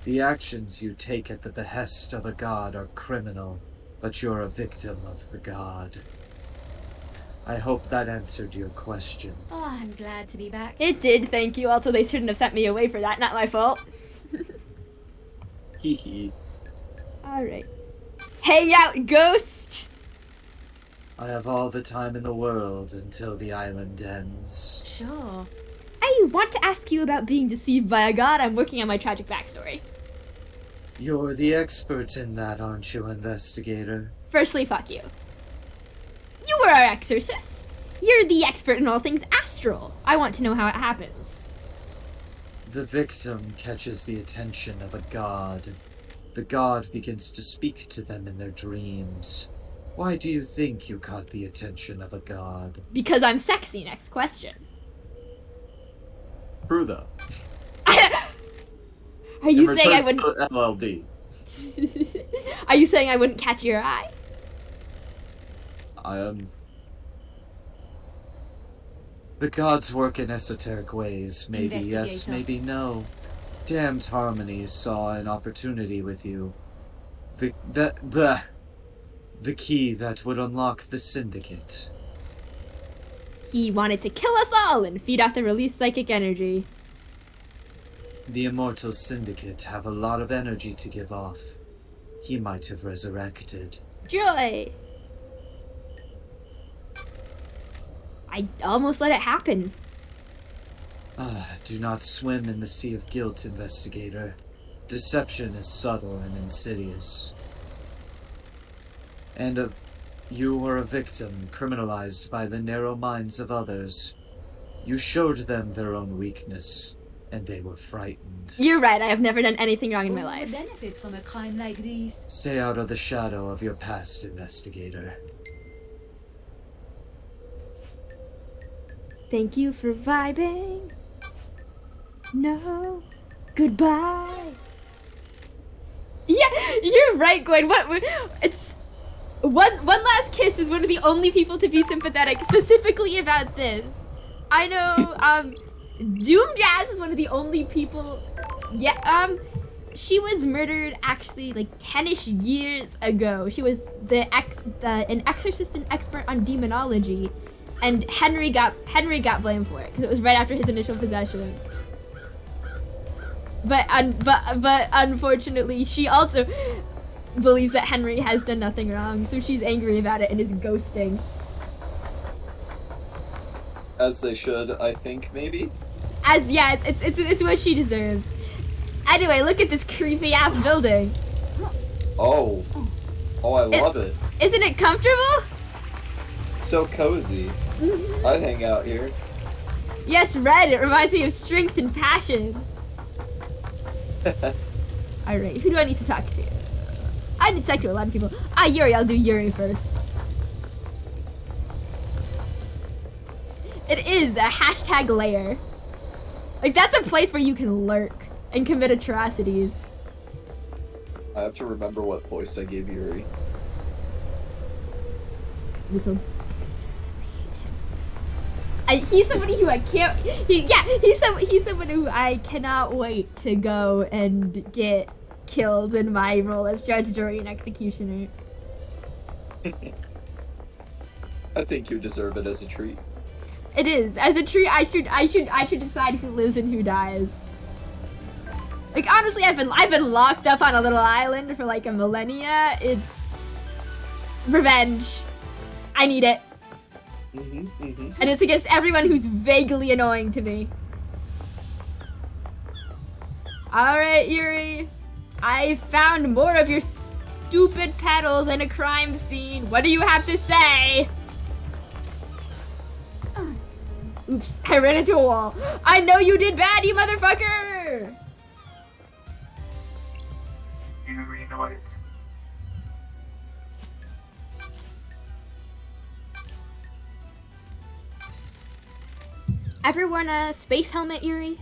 The actions you take at the behest of a god are criminal, but you're a victim of the god. I hope that answered your question. Oh, I'm glad to be back. It did, thank you. Also, they shouldn't have sent me away for that. Not my fault. Hee hee. Alright. Hang out, ghost! I have all the time in the world until the island ends. Sure. I want to ask you about being deceived by a god. I'm working on my tragic backstory. You're the expert in that, aren't you, investigator? Firstly, fuck you. You were our exorcist. You're the expert in all things astral. I want to know how it happens. The victim catches the attention of a god. The god begins to speak to them in their dreams. Why do you think you caught the attention of a god? Because I'm sexy. Next question. True though. Are you In saying I return wouldn't? to LLD. Are you saying I wouldn't catch your eye? The gods work in esoteric ways. Maybe yes, Investigator. maybe no. Damned Harmony saw an opportunity with you. The key that would unlock the Syndicate. He wanted to kill us all and feed off the released psychic energy. The Immortals Syndicate have a lot of energy to give off. He might have resurrected. Joy! I almost let it happen. Do not swim in the sea of guilt, investigator. Deception is subtle and insidious. And you were a victim criminalized by the narrow minds of others. You showed them their own weakness, and they were frightened. You're right, I have never done anything wrong in my All life. benefit from a crime like these. Stay out of the shadow of your past, investigator. Thank you for vibing. No. Goodbye. Yeah, you're right, Gwen. It's one last kiss is one of the only people to be sympathetic specifically about this. I know Doom Jazz is one of the only people. Yeah, she was murdered actually like 10-ish years ago. She was an exorcist and expert on demonology. And Henry got blamed for it because it was right after his initial possession. But unfortunately, she also believes that Henry has done nothing wrong, so she's angry about it and is ghosting. As they should, I think, maybe? It's what she deserves. Anyway, look at this creepy ass building. Oh. Oh, I love it. Isn't it comfortable? So cozy. I'd hang out here. Yes, red. It reminds me of strength and passion. Alright, who do I need to talk to? I need to talk to a lot of people. Yuri. I'll do Yuri first. It is a hashtag lair. Like, that's a place where you can lurk and commit atrocities. I have to remember what voice I gave Yuri. Little bastard. I hate him. He's somebody who I can't. He's someone who I cannot wait to go and get killed in my role as judge, jury, and executioner. I think you deserve it as a treat. It is. As a treat, I should decide who lives and who dies. Like, honestly, I've been locked up on a little island for like a millennia. It's revenge. I need it. And it's against everyone who's vaguely annoying to me. Alright, Yuri. I found more of your stupid petals in a crime scene. What do you have to say? Oops, I ran into a wall. I know you did bad, you motherfucker! Ever worn a space helmet, Yuri?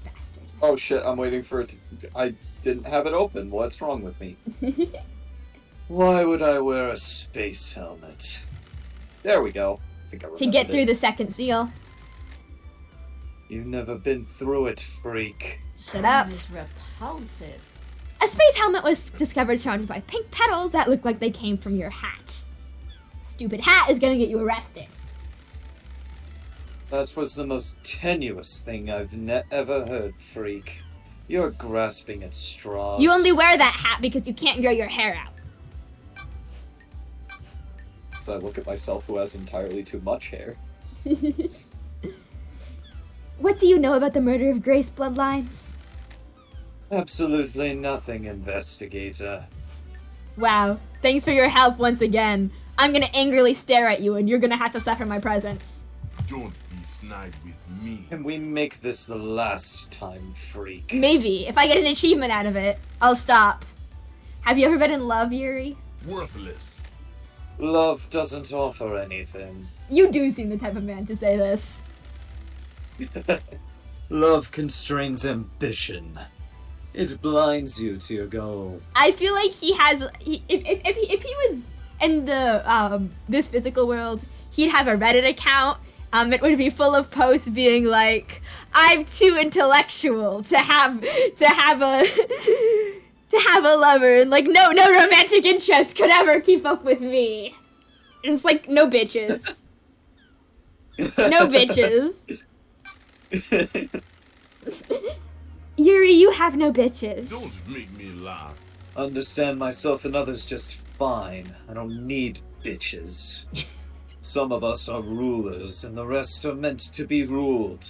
Bastard. Oh shit, I'm waiting for it to... I didn't have it open. What's wrong with me? Why would I wear a space helmet? There we go. I think I To get remembered through it. the second seal. You've never been through it, freak. Shut up. Crime is repulsive. A space helmet was discovered surrounded by pink petals that look like they came from your hat. Stupid hat is gonna get you arrested. That was the most tenuous thing I've ever heard, freak. You're grasping at straws. You only wear that hat because you can't grow your hair out. So I look at myself who has entirely too much hair. What do you know about the murder of Grace bloodlines? Absolutely nothing, investigator. Wow, thanks for your help once again. I'm gonna angrily stare at you and you're gonna have to suffer my presence. Don't be snide with me. Can we make this the last time, freak? Maybe. If I get an achievement out of it, I'll stop. Have you ever been in love, Yuri? Worthless. Love doesn't offer anything. You do seem the type of man to say this. Love constrains ambition. It blinds you to your goal. I feel like he has. If he was in the this physical world, he'd have a Reddit account. It would be full of posts being like, "I'm too intellectual to have a to have a lover," and like, no romantic interest could ever keep up with me. And it's like, no bitches, no bitches. Yuri, you have no bitches. Don't make me laugh. Understand myself and others just fine. I don't need bitches. Some of us are rulers, and the rest are meant to be ruled.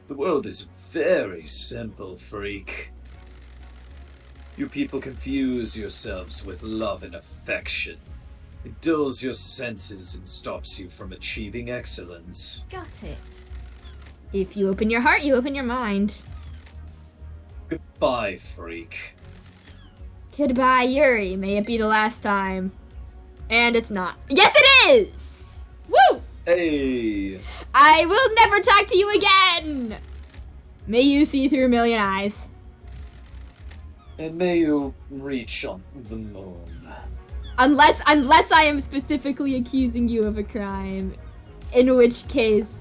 The world is very simple, freak. You people confuse yourselves with love and affection. It dulls your senses and stops you from achieving excellence. Got it. If you open your heart, you open your mind. Goodbye, freak. Goodbye, Yuri. May it be the last time. And it's not. Yes, it is! Woo! Hey! I will never talk to you again! May you see through a million eyes. And may you reach on the moon. Unless I am specifically accusing you of a crime. In which case...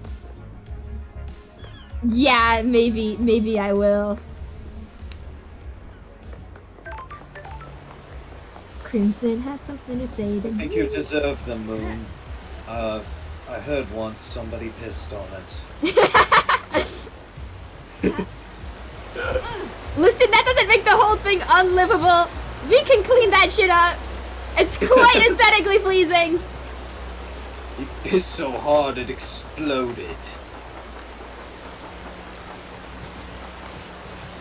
yeah, maybe I will. Crimson has something to say to I think you deserve the moon. I heard once somebody pissed on it. Listen, that doesn't make the whole thing unlivable. We can clean that shit up. It's quite aesthetically pleasing. He pissed so hard it exploded.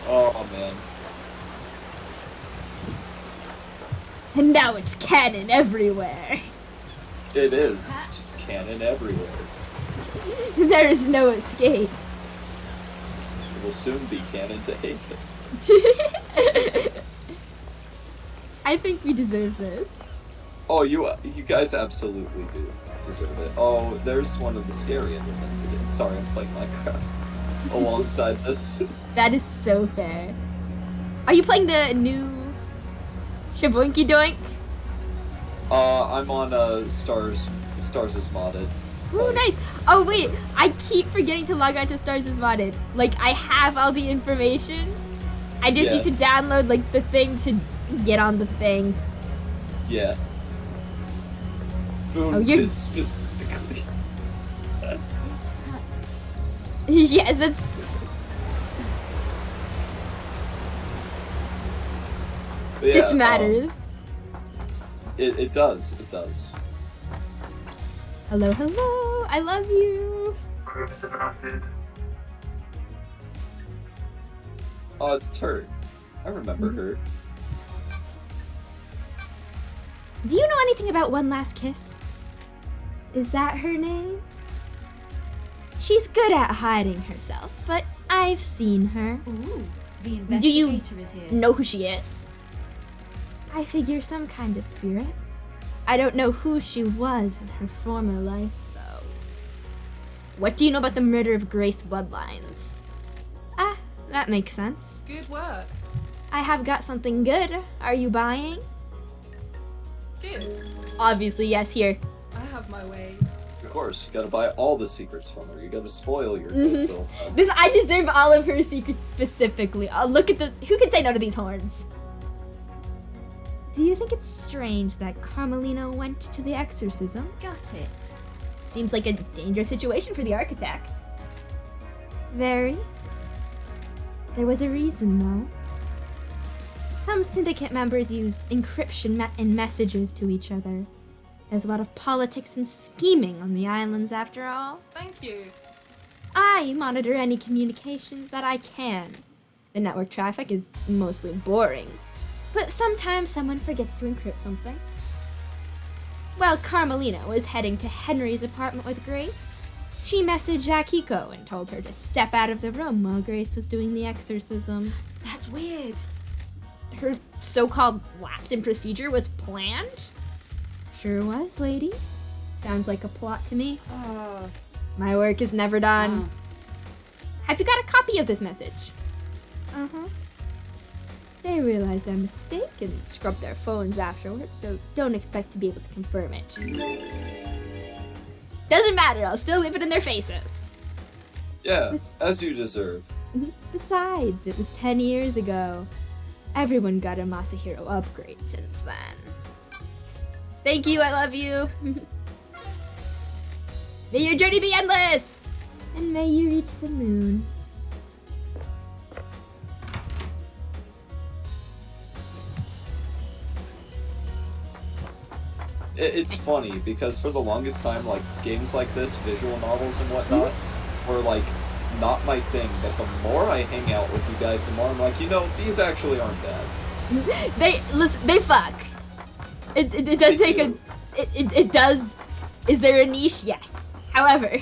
Oh man. And now it's canon everywhere. It is. It's just canon everywhere. There is no escape. It will soon be canon to hate it. I think we deserve this. Oh, you guys absolutely do deserve it. Oh, there's one of the scary incidents. Sorry, I'm playing Minecraft alongside this. That is so fair. Are you playing the new Shaboinky Doink? I'm on Stars is modded. Ooh, nice. Oh wait, I keep forgetting to log on to Stars is modded. Like, I have all the information. I just need to download like the thing to get on the thing. Yeah. Boom, Oh, you're... specifically. Yes, it's... Yeah, this matters. It does. It does. Hello, hello. I love you. Oh, it's Turd. I remember her. Do you know anything about One Last Kiss? Is that her name? She's good at hiding herself, but I've seen her. Ooh, the Do you investigator is here. know who she is? I figure some kind of spirit. I don't know who she was in her former life, though. What do you know about the murder of Grace bloodlines? Ah, that makes sense. Good work. I have got something good. Are you buying? Good. Obviously, yes, here. I have my ways. Of course, you gotta buy all the secrets from her. You gotta spoil your good girlfriend. I deserve all of her secrets specifically. Look at this. Who can say no to these horns? Do you think it's strange that Carmelino went to the exorcism? Got it. Seems like a dangerous situation for the architect. Very. There was a reason, though. Some syndicate members use encryption in messages to each other. There's a lot of politics and scheming on the islands, after all. Thank you. I monitor any communications that I can. The network traffic is mostly boring, but sometimes someone forgets to encrypt something. While Carmelina was heading to Henry's apartment with Grace, she messaged Akiko and told her to step out of the room while Grace was doing the exorcism. That's weird. Her so-called lapse in procedure was planned? Sure was, lady. Sounds like a plot to me. My work is never done. Have you got a copy of this message? Uh-huh. They realized their mistake and scrubbed their phones afterwards, so don't expect to be able to confirm it. Doesn't matter, I'll still leave it in their faces. Yeah, as you deserve. Besides, it was 10 years ago. Everyone got a Masahiro upgrade since then. Thank you, I love you. May your journey be endless! And may you reach the moon. It's funny because for the longest time, like games like this, visual novels and whatnot, were like not my thing. But the more I hang out with you guys, the more I'm like, you know, these actually aren't bad. They fuck. It does take a. It does. Is there a niche? Yes. However,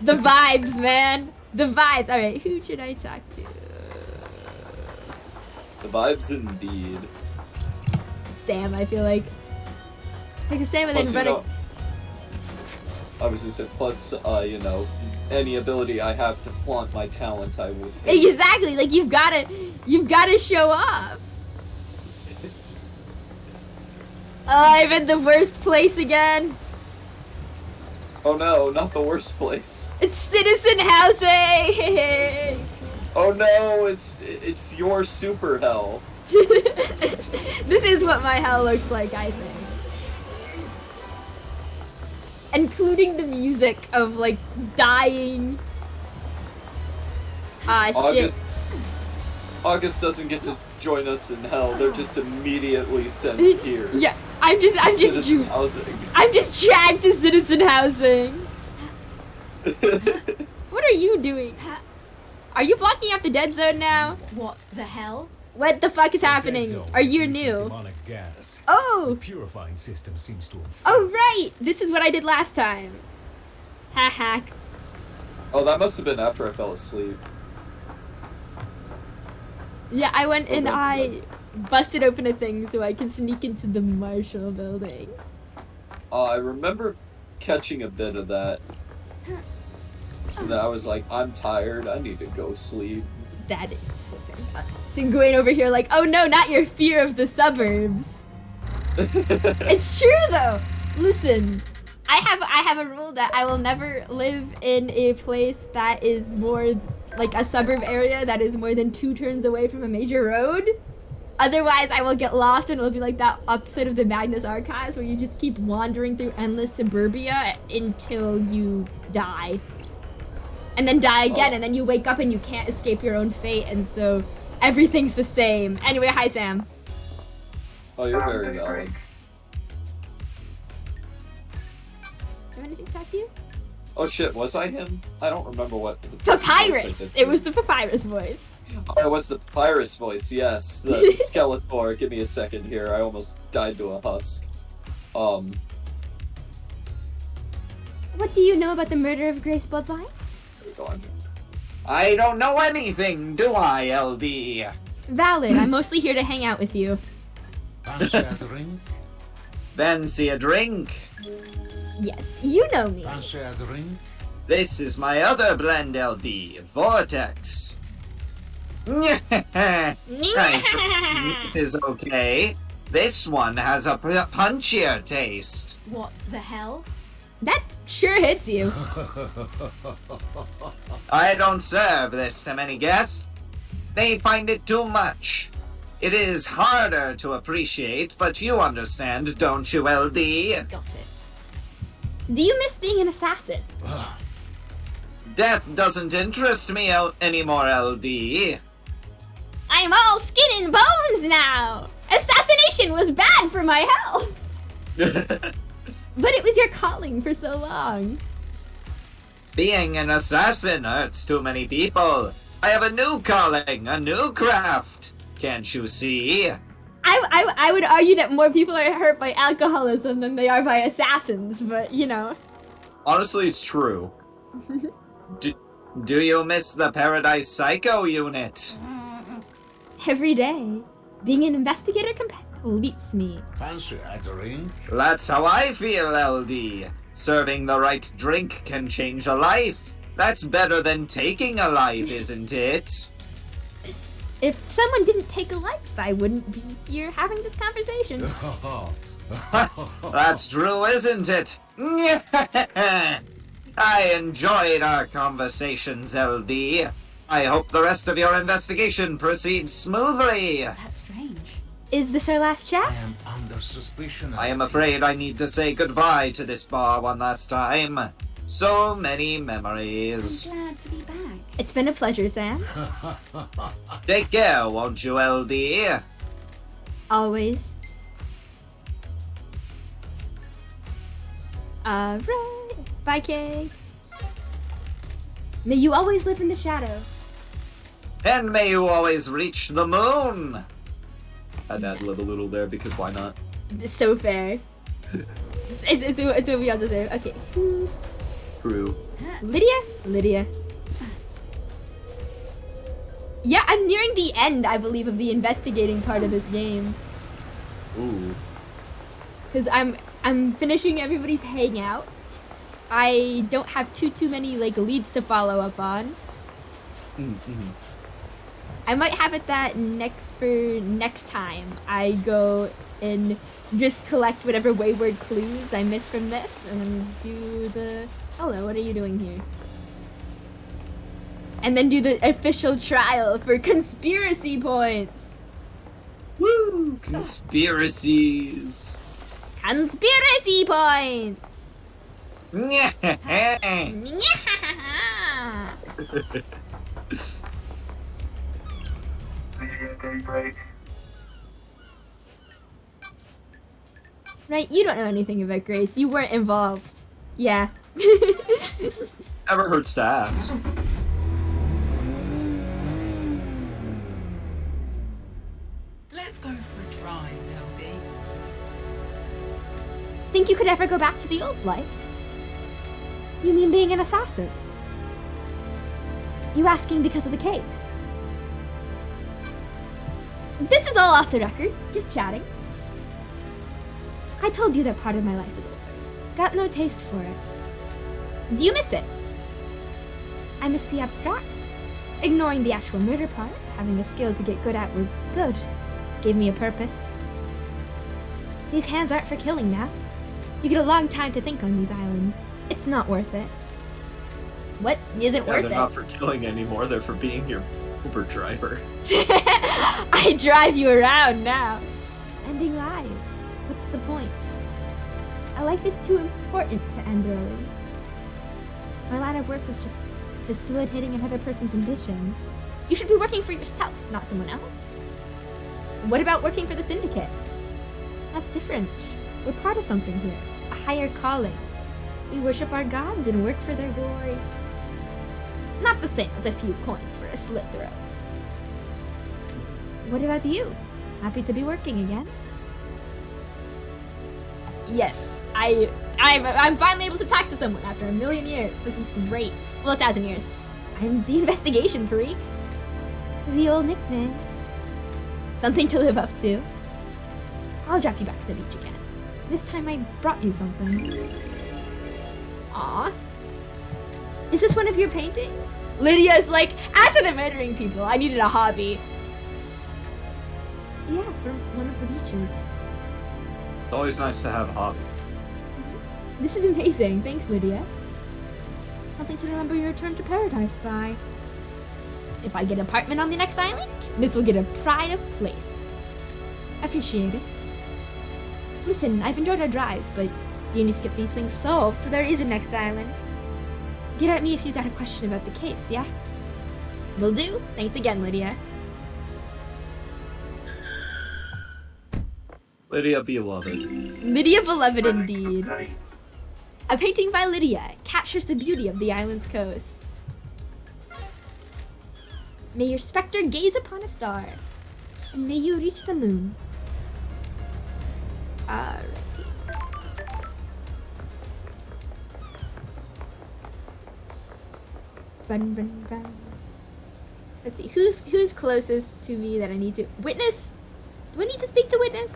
the vibes, man. The vibes. All right, who should I talk to? The vibes, indeed. Sam, I feel like. Take a Sam and then run it. I was just saying, plus, you know, any ability I have to flaunt my talent, I will take. Exactly, like you've gotta show up. I'm in the worst place again. Oh no, not the worst place. It's citizen housing. Oh no, it's your super hell. This is what my hell looks like, I think. Including the music of, like, dying. Shit. August doesn't get to join us in hell. They're just immediately sent here. Yeah, I'm just dragged to citizen housing. What are you doing? Are you blocking up the dead zone now? What the hell? What the fuck is happening? Are you new? Gas. Oh! The purifying system seems to have Oh, right! This is what I did last time. Hack. Oh, that must have been after I fell asleep. Yeah, I went and I busted open a thing so I can sneak into the Marshall building. I remember catching a bit of that. And then I was like, I'm tired, I need to go sleep. That is so fair. So going over here like, oh no, not your fear of the suburbs. It's true though. Listen, I have a rule that I will never live in a place that is more like a suburb area that is more than 2 turns away from a major road. Otherwise, I will get lost and it'll be like that opposite of the Magnus Archives where you just keep wandering through endless suburbia until you die. And then die again, and then you wake up and you can't escape your own fate, and so everything's the same. Anyway, hi Sam. Oh, you're very valid. Do anything to talk to you? Oh shit, was I him? I don't remember what. Papyrus! It was the Papyrus voice. Oh, it was the Papyrus voice, yes. The Skeletor. Give me a second here, I almost died to a husk. What do you know about the murder of Grace Bloodlines? I don't know anything, do I, LD? Valid, I'm mostly here to hang out with you. Fancy a drink? Fancy a drink? Yes, you know me. Fancy a drink? This is my other blend, LD, Vortex. It is okay. This one has a punchier taste. What the hell? That sure hits you. I don't serve this to many guests. They find it too much. It is harder to appreciate, but you understand, don't you, LD? Got it. Do you miss being an assassin? Death doesn't interest me anymore, LD. I'm all skin and bones now! Assassination was bad for my health! But it was your calling for so long. Being an assassin hurts too many people. I have a new calling, a new craft. Can't you see? I would argue that more people are hurt by alcoholism than they are by assassins, but you know. Honestly, it's true. Do you miss the Paradise Psycho unit? Every day, being an investigator completes me. Fancy a drink? That's how I feel, LD. Serving the right drink can change a life. That's better than taking a life, isn't it? If someone didn't take a life, I wouldn't be here having this conversation. That's true, isn't it? I enjoyed our conversations, LD. I hope the rest of your investigation proceeds smoothly. That's strange. Is this our last chat? I am under suspicion. I am afraid I need to say goodbye to this bar one last time. So many I'm memories. glad to be back. It's been a pleasure, Sam. Take care, won't you, LD? Always. Alright. Bye, Kay. May you always live in the shadow. And may you always reach the moon. I'd add a little there because why not? It's so fair. It's what we all deserve. Okay. True. Lydia. Yeah, I'm nearing the end, I believe, of the investigating part of this game. Ooh. Cause I'm finishing everybody's hangout. I don't have too many like leads to follow up on. I might have it that next time I go and just collect whatever wayward clues I miss from this and then do the hello, what are you doing here? And then do the official trial for conspiracy points. Woo! Conspiracies. Conspiracy points. Right, you don't know anything about Grace. You weren't involved. Yeah. Never hurts to ask. Let's go for a drive, LD. Think you could ever go back to the old life? You mean being an assassin? You asking because of the case? This is all off the record, just chatting. I told you that part of my life is over. Got no taste for it. Do you miss it? I miss the abstract. Ignoring the actual murder part, having a skill to get good at was good. Gave me a purpose. These hands aren't for killing now. You get a long time to think on these islands. It's not worth it. What isn't worth They're it? not for killing anymore, they're for being your Uber driver. I drive you around now. Ending lives. What's the point? A life is too important to end early. My line of work was just facilitating another person's ambition. You should be working for yourself, not someone else. What about working for the Syndicate? That's different. We're part of something here. A higher calling. We worship our gods and work for their glory. Not the same as a few coins for a slit throat. What about you? Happy to be working again? Yes, I'm finally able to talk to someone after 1,000,000 years. This is great. Well, 1,000 years. I'm the investigation freak. The old nickname. Something to live up to. I'll drop you back to the beach again. This time I brought you something. Aw. Is this one of your paintings? Lydia's like, after the murdering people, I needed a hobby. Yeah, from one of the beaches. It's always nice to have a hobby. This is amazing. Thanks, Lydia. Something to remember your return to paradise by. If I get an apartment on the next island, this will get a pride of place. I appreciate it. Listen, I've enjoyed our drives, but you need to get these things solved so there is a next island. Get at me if you got a question about the case, yeah? Will do. Thanks again, Lydia. Lydia beloved. Lydia beloved indeed. A painting by Lydia captures the beauty of the island's coast. May your specter gaze upon a star, and may you reach the moon. Alrighty. Run, run, run. Let's see, who's closest to me that I need to witness? Do I need to speak to witness?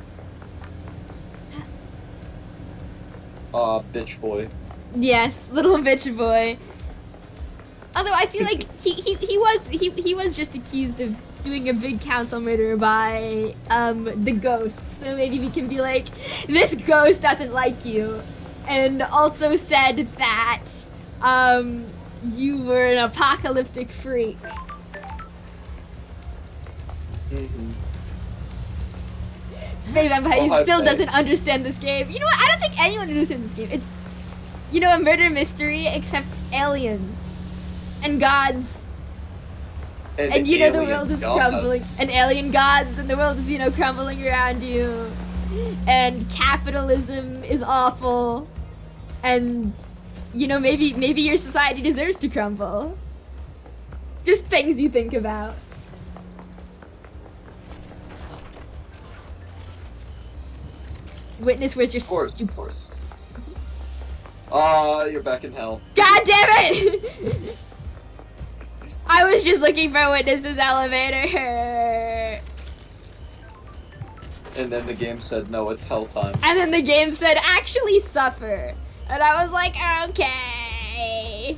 Bitch boy. Yes, little bitch boy. Although I feel like he was just accused of doing a big council murder by the ghost. So maybe we can be like, this ghost doesn't like you, and also said that you were an apocalyptic freak. Maybe he still doesn't understand this game. You know what? I don't think anyone understands this game. It's, you know, a murder mystery except aliens and gods. And you know the world is crumbling. And alien gods, and the world is, you know, crumbling around you. And capitalism is awful. And, you know, maybe your society deserves to crumble. Just things you think about. Witness, where's your Of course. You're back in hell. God damn it! I was just looking for Witness's elevator. And then the game said, no, it's hell time. And then the game said, actually suffer. And I was like, okay.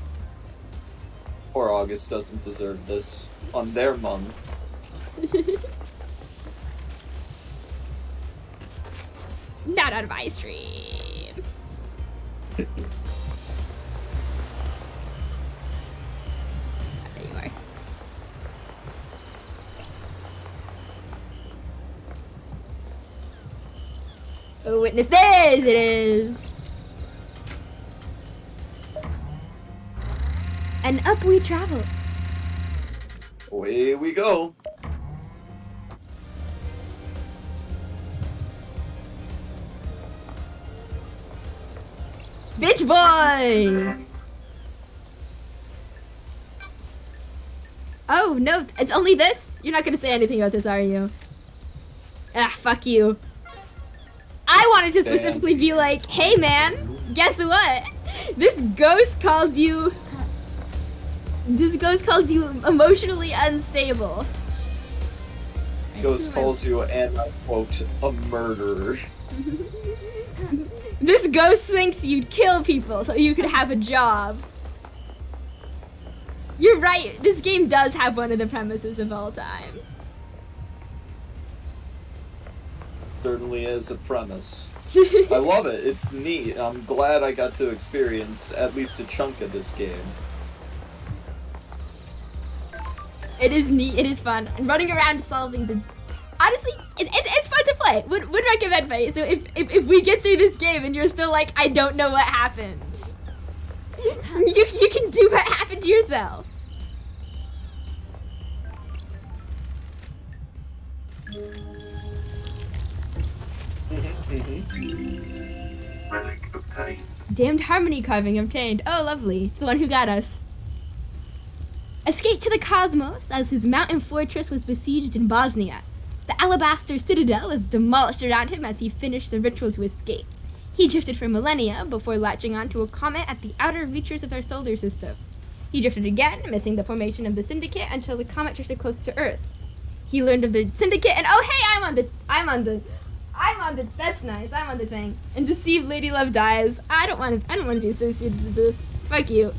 Poor August doesn't deserve this. On their mum. Not on my stream. There you are. Oh, Witness, there it is. And up we travel. Away we go. Bitch boy! Oh, no, it's only this? You're not gonna say anything about this, are you? Ah, fuck you. I wanted to specifically be like, hey man, guess what? This ghost called you emotionally unstable. Ghost calls you, and I quote, a murderer. This ghost thinks you'd kill people so you could have a job. You're right, this game does have one of the premises of all time. Certainly is a premise. I love it, it's neat. I'm glad I got to experience at least a chunk of this game. It is neat, it is fun. And running around solving the... Honestly, it's fun to play. Would recommend play. So if we get through this game and you're still like, I don't know what happened, you can do what happened to yourself. Damned harmony carving obtained. Oh, lovely. It's the one who got us. Escaped to the cosmos as his mountain fortress was besieged in Bosnia. The alabaster citadel was demolished around him as he finished the ritual to escape. He drifted for millennia before latching onto a comet at the outer reaches of our solar system. He drifted again, missing the formation of the Syndicate until the comet drifted closer to Earth. He learned of the Syndicate and oh hey, I'm on the that's nice, I'm on the thing. And deceived Lady Love dies. I don't want to be associated with this. Fuck you.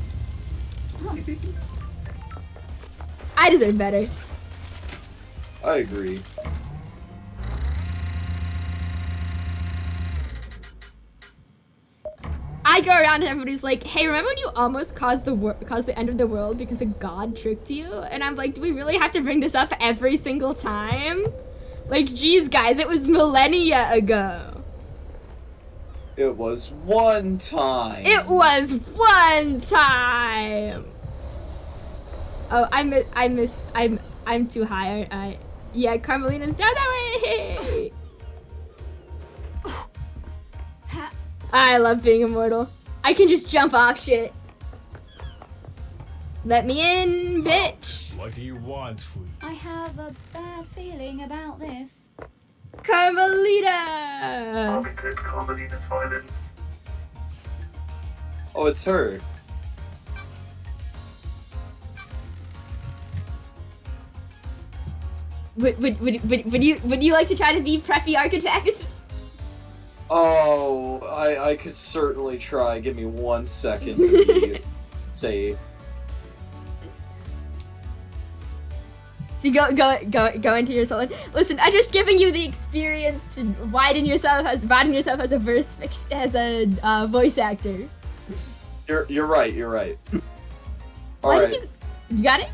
I deserve better. I agree. I go around and everybody's like, hey, remember when you almost caused the end of the world because a god tricked you? And I'm like, do we really have to bring this up every single time? Like, geez, guys, it was millennia ago. It was one time. It was one time. Oh, I'm too high, aren't I? Yeah, Carmelina's down that way. I love being immortal. I can just jump off shit. Let me in, bitch. What do you want, sweet? I have a bad feeling about this. Carmelita. Oh, it's her. Would you like to try to be preppy architects? Oh, I could certainly try. Give me 1 second to be safe. So go into your soul. Listen, I'm just giving you the experience to widen yourself as a voice actor. You're right. You're right. Why All did right. you got it?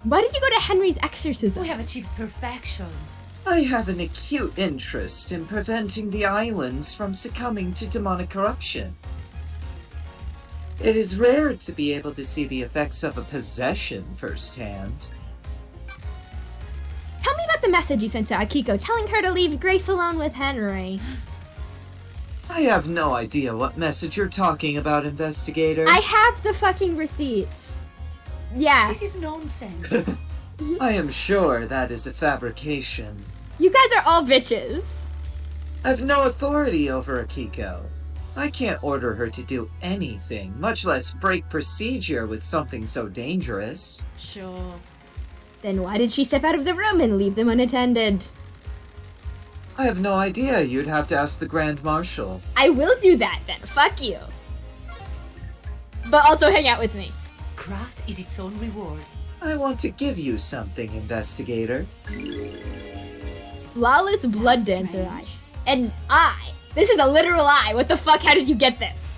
Why did you go to Henry's exorcism? We have achieved perfection. I have an acute interest in preventing the islands from succumbing to demonic corruption. It is rare to be able to see the effects of a possession firsthand. Tell me about the message you sent to Akiko telling her to leave Grace alone with Henry. I have no idea what message you're talking about, investigator. I have the fucking receipts. Yeah. This is nonsense. I am sure that is a fabrication. You guys are all bitches. I have no authority over Akiko. I can't order her to do anything, much less break procedure with something so dangerous. Sure. Then why did she step out of the room and leave them unattended? I have no idea. You'd have to ask the Grand Marshal. I will do that then. Fuck you. But also hang out with me. Craft is its own reward. I want to give you something, investigator. Flawless blood dancer eye. An eye. This is a literal eye. What the fuck? How did you get this?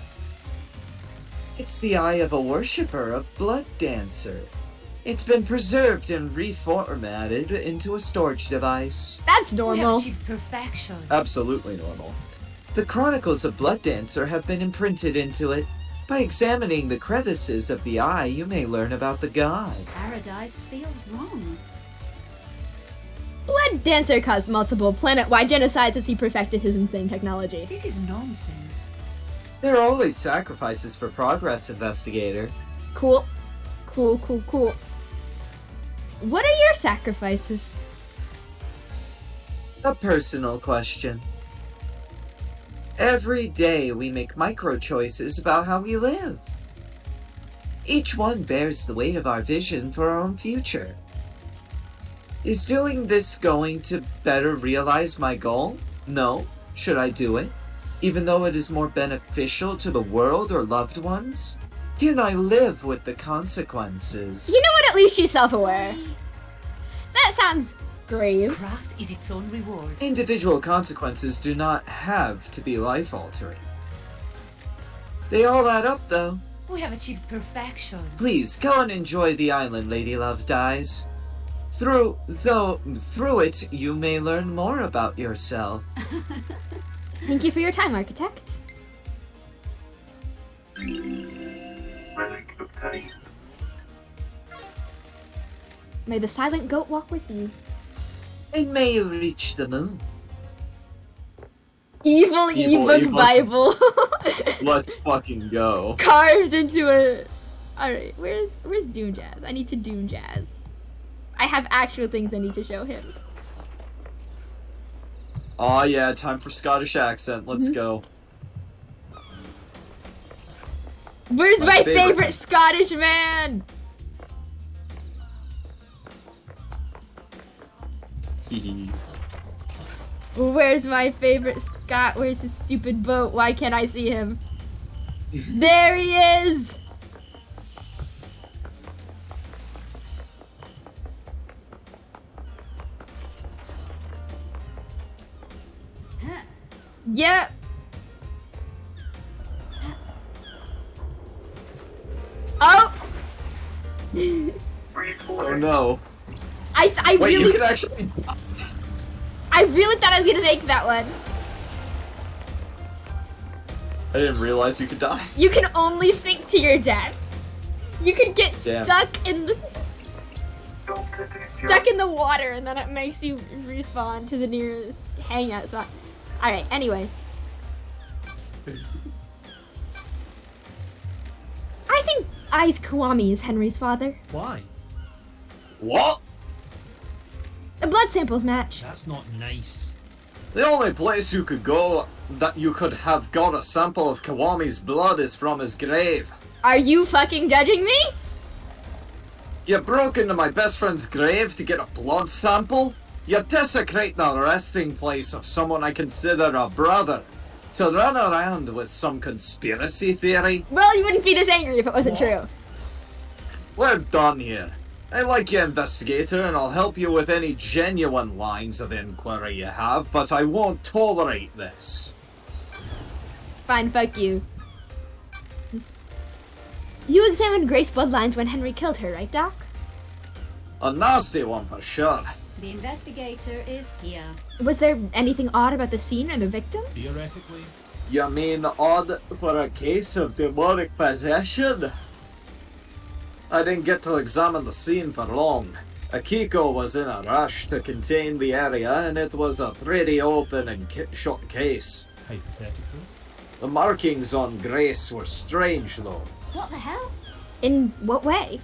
It's the eye of a worshipper of Blood Dancer. It's been preserved and reformatted into a storage device. That's We have normal. achieved perfection. Absolutely normal. The chronicles of Blood Dancer have been imprinted into it. By examining the crevices of the eye, you may learn about the god. Paradise feels wrong. Blood dancer caused multiple planet-wide genocides as he perfected his insane technology. This is nonsense. There are always sacrifices for progress, investigator. Cool. Cool. What are your sacrifices? A personal question. Every day we make micro-choices about how we live. Each one bears the weight of our vision for our own future. Is doing this going to better realize my goal? No. Should I do it? Even though it is more beneficial to the world or loved ones? Can I live with the consequences? You know what? At least she's self-aware. That sounds grave. Craft is its own reward. Individual consequences do not have to be life-altering. They all add up, though. We have achieved perfection. Please, go and enjoy the island Lady Love dies. Through it, you may learn more about yourself. Thank you for your time, architect. May the silent goat walk with you. And may you reach the moon. Evil ebook Bible. Let's fucking go. Carved into a... Alright, where's Doom Jazz? I need to Doom Jazz. I have actual things I need to show him. Aw, yeah, time for Scottish accent. Let's go. Where's My my favorite. favorite Scottish man? Where's my favorite Scot? Where's his stupid boat? Why can't I see him? There he is! Yep. Oh! Oh no. I Wait, you really, can actually. I really thought I was gonna make that one. I didn't realize you could die. You can only sink to your death. You could get Damn. stuck in the water, and then it makes you respawn to the nearest hangout spot. All right. Anyway, I think Ai's Kiwami is Henry's father. Why? What? The blood samples match. That's not nice. The only place you could go that you could have got a sample of Kiwami's blood is from his grave. Are you fucking judging me? You broke into my best friend's grave to get a blood sample? You desecrate the resting place of someone I consider a brother. To run around with some conspiracy theory? Well, you wouldn't be this angry if it wasn't true. We're done here. I like you, investigator, and I'll help you with any genuine lines of inquiry you have, but I won't tolerate this. Fine, fuck you. You examined Grace's bloodlines when Henry killed her, right, Doc? A nasty one for sure. The investigator is here. Was there anything odd about the scene or the victim? Theoretically, You mean odd for a case of demonic possession? I didn't get to examine the scene for long. Akiko was in a rush to contain the area, and it was a pretty open and shut case. hypothetically. The markings on Grace were strange, though. What the hell? In what way?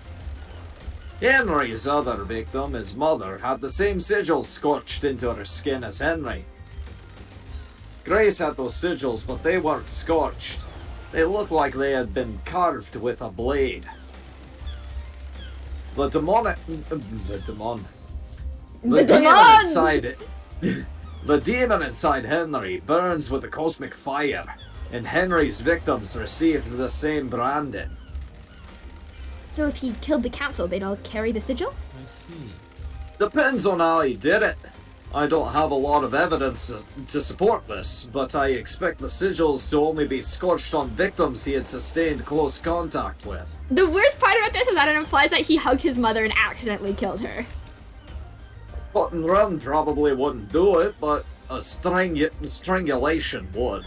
Henry's other victim, his mother, had the same sigils scorched into her skin as Henry. Grace had those sigils, but they weren't scorched. They looked like they had been carved with a blade. The demon inside the demon inside Henry burns with a cosmic fire, and Henry's victims received the same branding. So if he killed the council, they'd all carry the sigils? I see. Depends on how he did it. I don't have a lot of evidence to support this, but I expect the sigils to only be scorched on victims he had sustained close contact with. The worst part about this is that it implies that he hugged his mother and accidentally killed her. Cut and run probably wouldn't do it, but a strangulation would.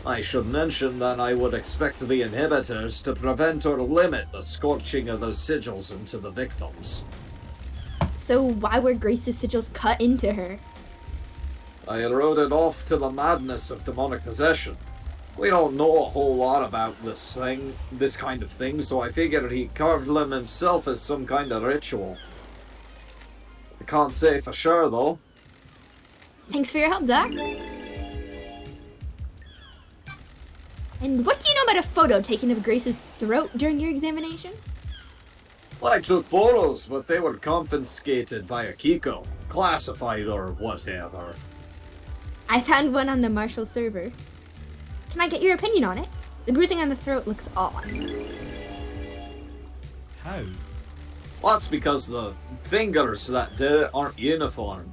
I should mention that I would expect the inhibitors to prevent or limit the scorching of those sigils into the victims. So why were Grace's sigils cut into her? I wrote it off to the madness of demonic possession. We don't know a whole lot about this kind of thing, so I figured he carved them himself as some kind of ritual. I can't say for sure, though. Thanks for your help, Doc. And what do you know about a photo taken of Grace's throat during your examination? I took photos, but they were confiscated by Akiko, classified or whatever. I found one on the Marshall server. Can I get your opinion on it? The bruising on the throat looks odd. How? That's because the fingers that did it aren't uniform.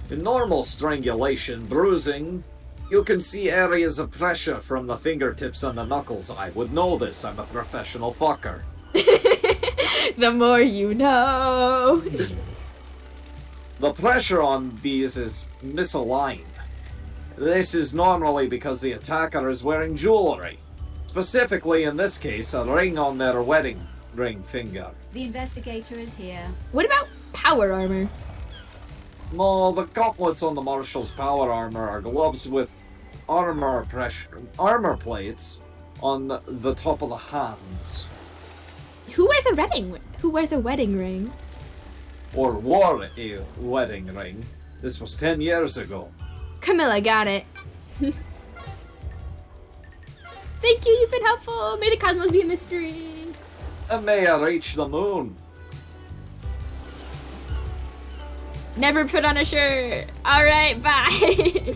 In normal strangulation, bruising, you can see areas of pressure from the fingertips and the knuckles. I would know this, I'm a professional fucker. The more you know. The pressure on these is misaligned. This is normally because the attacker is wearing jewelry. Specifically in this case, a ring on their wedding ring finger. The investigator is here. What about power armor? No, the gauntlets on the Marshal's power armor are gloves with armor plates on the top of the hands. Who wears a wedding ring? Or wore a wedding ring. This was 10 years ago. Camilla, got it. Thank you, you've been helpful. May the cosmos be a mystery. And may I reach the moon. Never put on a shirt. Alright, bye.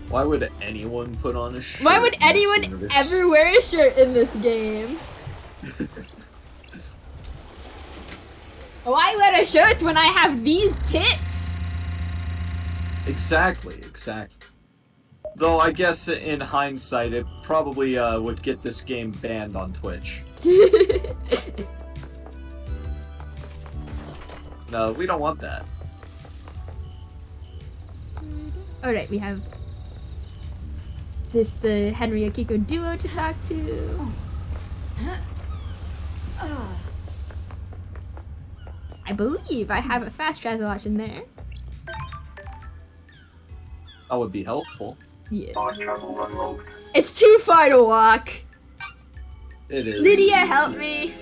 Why would anyone put on a shirt? Why would in this anyone universe? ever wear a shirt in this game? Why wear a shirt when I have these tits? Exactly. Though I guess in hindsight, it probably would get this game banned on Twitch. No, we don't want that. Alright, we have there's the Henry Akiko duo to talk to. I believe I have a fast travel option there. That would be helpful. Yes. It's too far to walk. It is. Lydia, help me.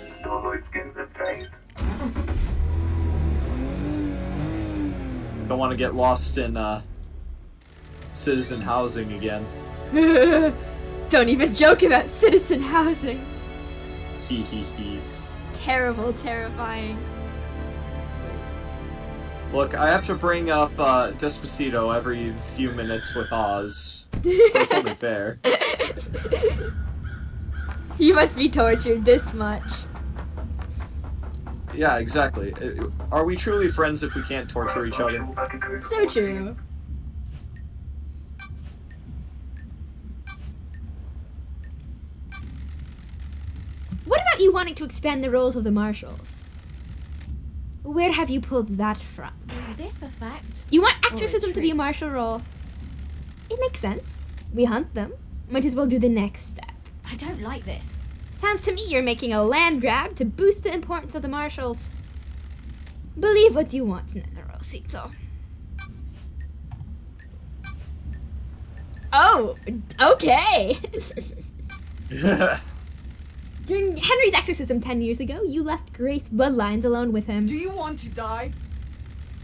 Don't want to get lost in citizen housing again. Don't even joke about citizen housing. Hee hee hee. Terrible, terrifying. Look, I have to bring up Despacito every few minutes with Oz, so it's only fair. You must be tortured this much. Yeah, exactly. Are we truly friends if we can't torture each other? So true. What about you wanting to expand the roles of the marshals? Where have you pulled that from? Is this a fact? You want Or a exorcism to be a trick? martial role? It makes sense. We hunt them. Might as well do the next step. I don't like this. Sounds to me you're making a land grab to boost the importance of the marshals. Believe what you want, Rosito. Oh, okay. During Henry's exorcism 10 years ago, you left Grace bloodlines alone with him. Do you want to die?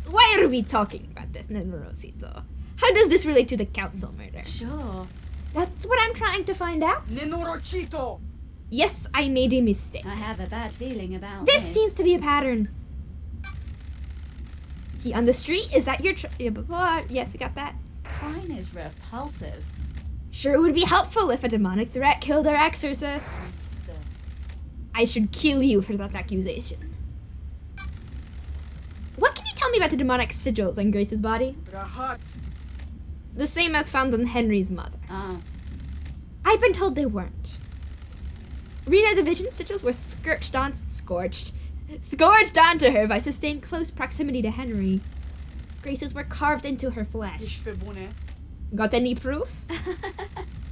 Why are we talking about this, Rosito? How does this relate to the council murder? Sure. That's what I'm trying to find out. Nenorochito! Yes, I made a mistake. I have a bad feeling about This seems to be a pattern. He on the street? Is that your yes, we got that. Crime is repulsive. Sure, it would be helpful if a demonic threat killed our exorcist. It's the I should kill you for that accusation. What can you tell me about the demonic sigils on Grace's body? Rahat! The same as found on Henry's mother. I've been told they weren't. Rena Division's sigils were scorched onto her by sustained close proximity to Henry. Grace's were carved into her flesh. Ishpebune. Got any proof?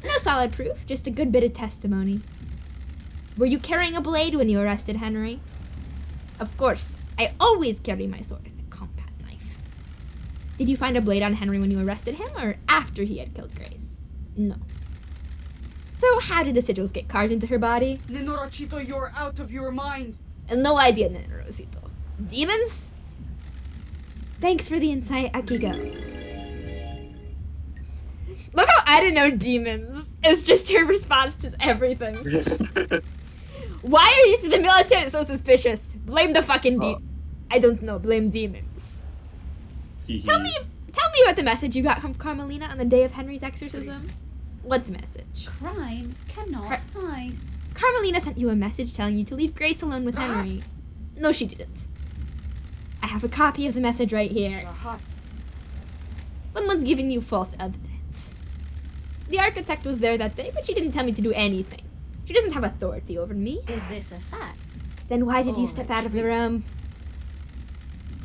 No solid proof, just a good bit of testimony. Were you carrying a blade when you arrested Henry? Of course, I always carry my sword and a combat knife. Did you find a blade on Henry when you arrested him, or after he had killed Grace? No. So how did the sigils get carved into her body? Nenorochito, you're out of your mind! No idea, Rosito. Demons? Thanks for the insight, Akiko. Love how I didn't know demons. It's just her response to everything. Why are you to the military so suspicious? Blame the fucking I don't know, blame demons. Tell me about the message you got from Carmelina on the day of Henry's exorcism. What message? crime cannot hide. Carmelina sent you a message telling you to leave Grace alone with Henry. No, she didn't. I have a copy of the message right here. Rahat. Someone's giving you false evidence. The architect was there that day, but she didn't tell me to do anything. She doesn't have authority over me. Is this a fact? Then why did you Oh, step out of the room?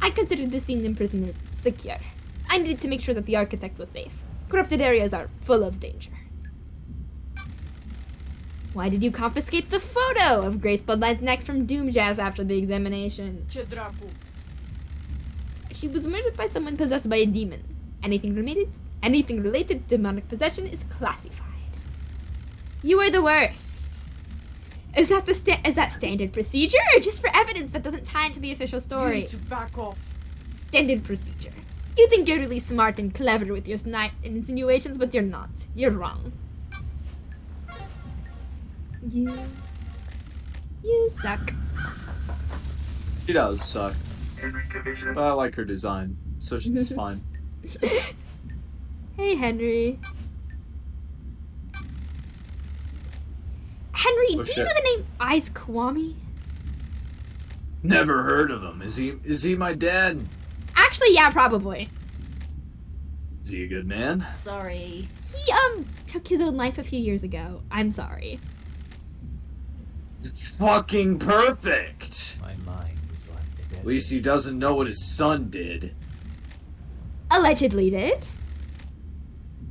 I considered the scene in prison secure. I needed to make sure that the architect was safe. Corrupted areas are full of danger. Why did you confiscate the photo of Grace Bloodline's neck from Doom Jazz after the examination? Chedrapu. She was murdered by someone possessed by a demon. Anything related to demonic possession is classified. You are the worst. Is that standard procedure, or just for evidence that doesn't tie into the official You story? need to back off. Standard procedure. You think you're really smart and clever with your insinuations, but you're not. You're wrong. You suck. She does suck. But I like her design, so it's fine. Hey, Henry. Henry, Oh, do you shit. know the name Ice Kwame? Never heard of him. Is he my dad? Actually, yeah, probably. Is he a good man? Sorry. He took his own life a few years ago. I'm sorry. Fucking perfect! My mind is like the desert. At least he doesn't know what his son did. Allegedly did.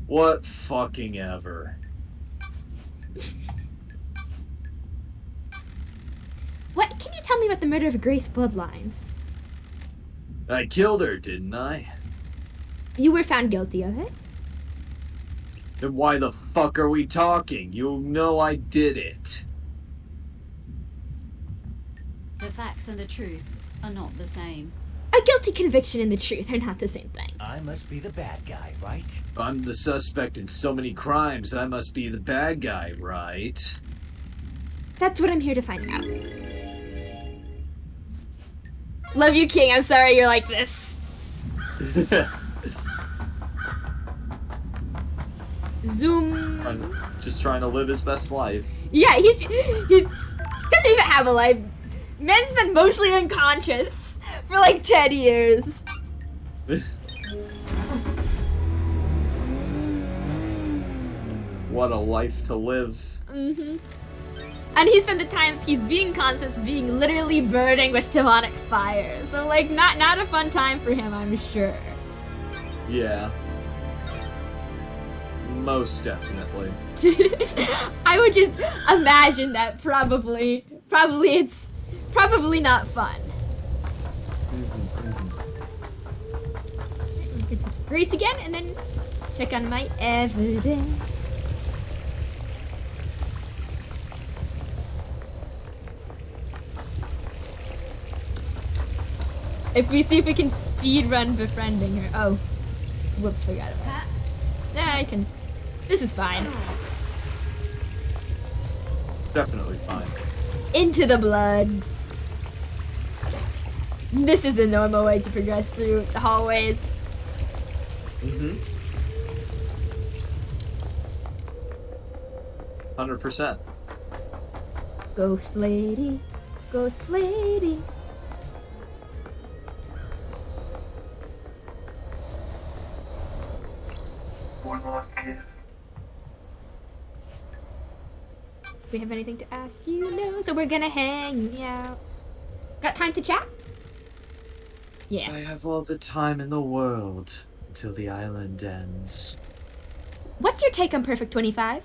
What fucking ever. What? Can you tell me about the murder of Grace Bloodlines? I killed her, didn't I? You were found guilty of it. Then why the fuck are we talking? You know I did it. The facts and the truth are not the same. A guilty conviction and the truth are not the same thing. I must be the bad guy, right? If I'm the suspect in so many crimes, I must be the bad guy, right? That's what I'm here to find out. Love you, King. I'm sorry you're like this. Zoom. Just trying to live his best life. Yeah, he doesn't even have a life. Man's been mostly unconscious for like 10 years. What a life to live. Mm-hmm. And he spent the times he's being conscious being literally burning with demonic fire. So like not a fun time for him, I'm sure. Yeah. Most definitely. I would just imagine that probably it's probably not fun. Race again and then check on my evidence. If we see if we can speedrun befriending her. Oh. Whoops, forgot about that. Yeah, I can. This is fine. Definitely fine. Into the Bloods. This is the normal way to progress through the hallways. Mm-hmm. 100%. Ghost lady, ghost lady. Do we have anything to ask you? No, so we're gonna hang out. Got time to chat? Yeah. I have all the time in the world until the island ends. What's your take on Perfect 25?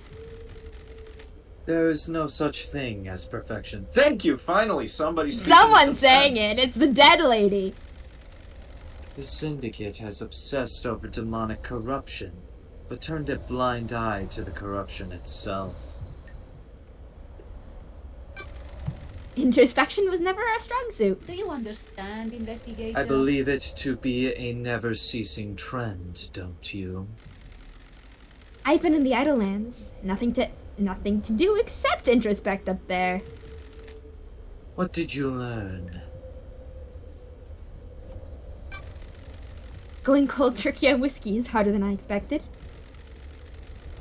There is no such thing as perfection. Thank you! Finally, somebody's Someone's saying it! It's the dead lady! The Syndicate has obsessed over demonic corruption, but turned a blind eye to the corruption itself. Introspection was never our strong suit. Do you understand, investigator? I believe it to be a never-ceasing trend, don't you? I've been in the Idlelands. Nothing to do except introspect up there. What did you learn? Going cold turkey on whiskey is harder than I expected.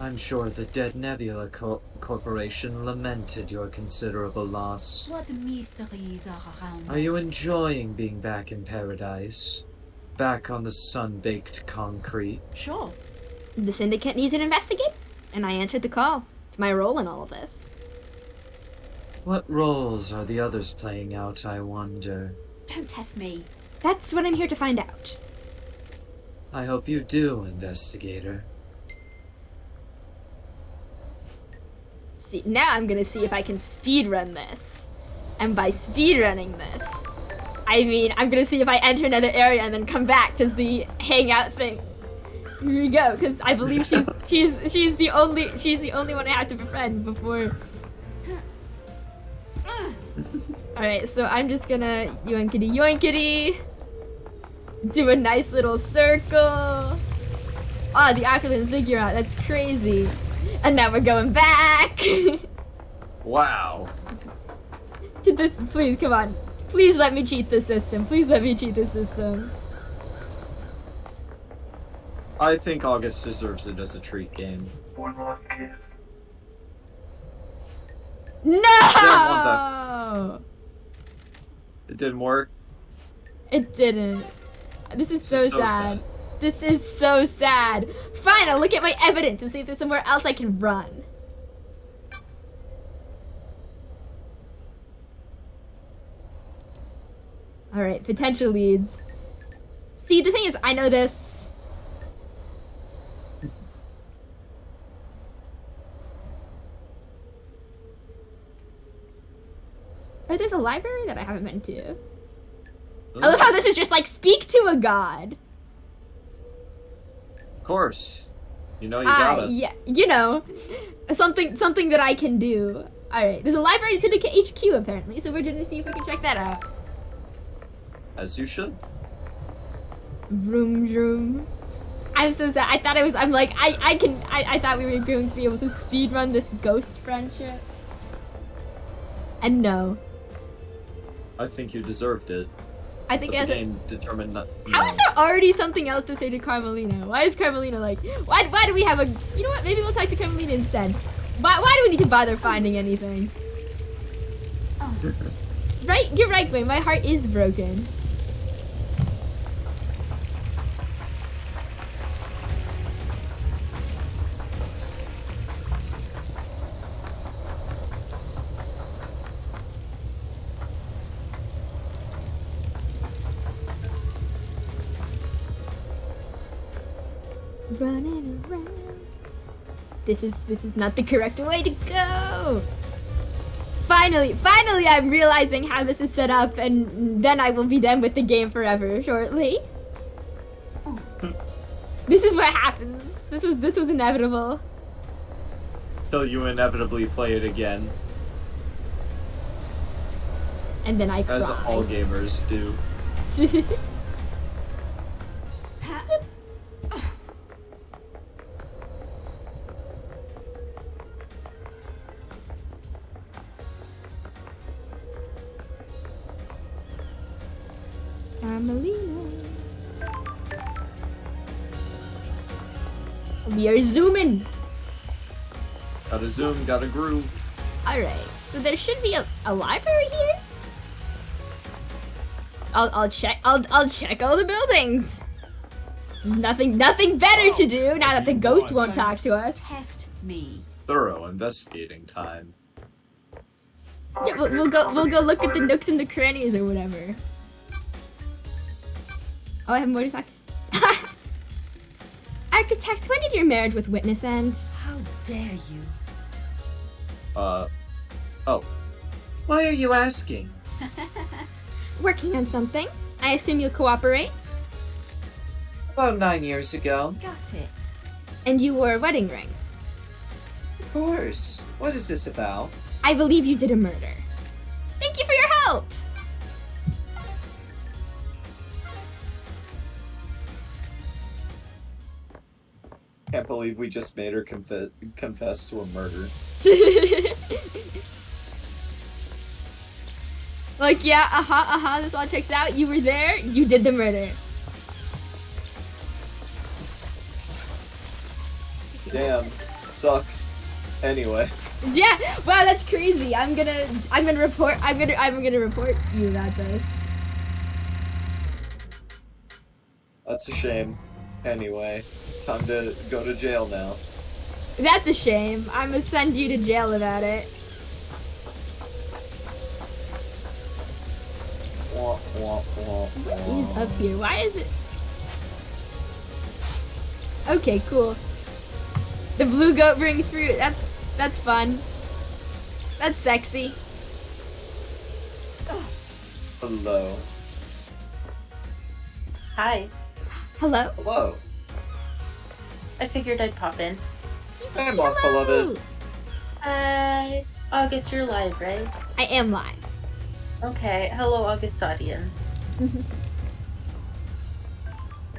I'm sure the Dead Nebula Corporation lamented your considerable loss. What mysteries are around Are you us? enjoying being back in paradise? Back on the sun-baked concrete? Sure. The Syndicate needs an investigate, and I answered the call. It's my role in all of this. What roles are the others playing out, I wonder? Don't test me. That's what I'm here to find out. I hope you do, investigator. See, now I'm gonna see if I can speedrun this. And by speedrunning this, I mean I'm gonna see if I enter another area and then come back to the hangout thing. Here we go, because I believe she's the only one I have to befriend before. Alright, so I'm just gonna yoinkity do a nice little circle. Oh, the opulent ziggurat, that's crazy. And now we're going back. Wow. To this, please, come on. Please let me cheat the system. Please let me cheat the system. I think August deserves it as a treat game. No! It didn't work. It didn't. This is so is so sad. sad. This is so sad. Fine, I'll look at my evidence and see if there's somewhere else I can run. Alright, potential leads. See, the thing is, I know this. Oh, there's a library that I haven't been to. I love how this is just like, speak to a god. Of course. You know you gotta. Yeah, you know, something that I can do. Alright, there's a library in Syndicate HQ apparently, so we're gonna see if we can check that out. As you should. Vroom vroom. I'm so sad. I thought I thought we were going to be able to speedrun this ghost friendship. And no. I think you deserved it. I think But as the game determined not. how is there already something else to say to Carmelina? Why is Carmelina like, why do we have a, you know what, maybe we'll talk to Carmelina instead. Why do we need to bother finding anything? Oh. Right, you're right, Gwen, my heart is broken. Running around. This is not the correct way to go. Finally, I'm realizing how this is set up, and then I will be done with the game forever shortly. Oh. This is what happens. This was inevitable. Till you inevitably play it again, And then I cry. as all gamers do. Carmelina. We are zooming. Gotta zoom, gotta groove. Alright, so there should be a library here? I'll check all the buildings. Nothing better to do now that the ghost won't talk to us. Test me. Thorough investigating time. Yeah, we'll go look at the nooks and the crannies or whatever. Oh, I have more to talk. Architect, when did your marriage with Witness end? How dare you? Oh. Why are you asking? Working on something. I assume you'll cooperate. About 9 years ago. Got it. And you wore a wedding ring. Of course. What is this about? I believe you did a murder. Thank you for your help. Can't believe we just made her confess to a murder. Like, yeah, this all checks out. You were there, you did the murder. Damn. Sucks. Anyway. Yeah, wow, that's crazy. I'm gonna report you about this. That's a shame. Anyway, time to go to jail now. That's a shame. I'm gonna send you to jail about it. Wah, wah, wah, What wah. is up here? Why is it? Okay, cool. The blue goat brings fruit. That's fun. That's sexy. Hello. Hi. Hello. Hello. I figured I'd pop in. Hi, Moth Beloved. Hi. August, you're live, right? I am live. Okay. Hello, August audience.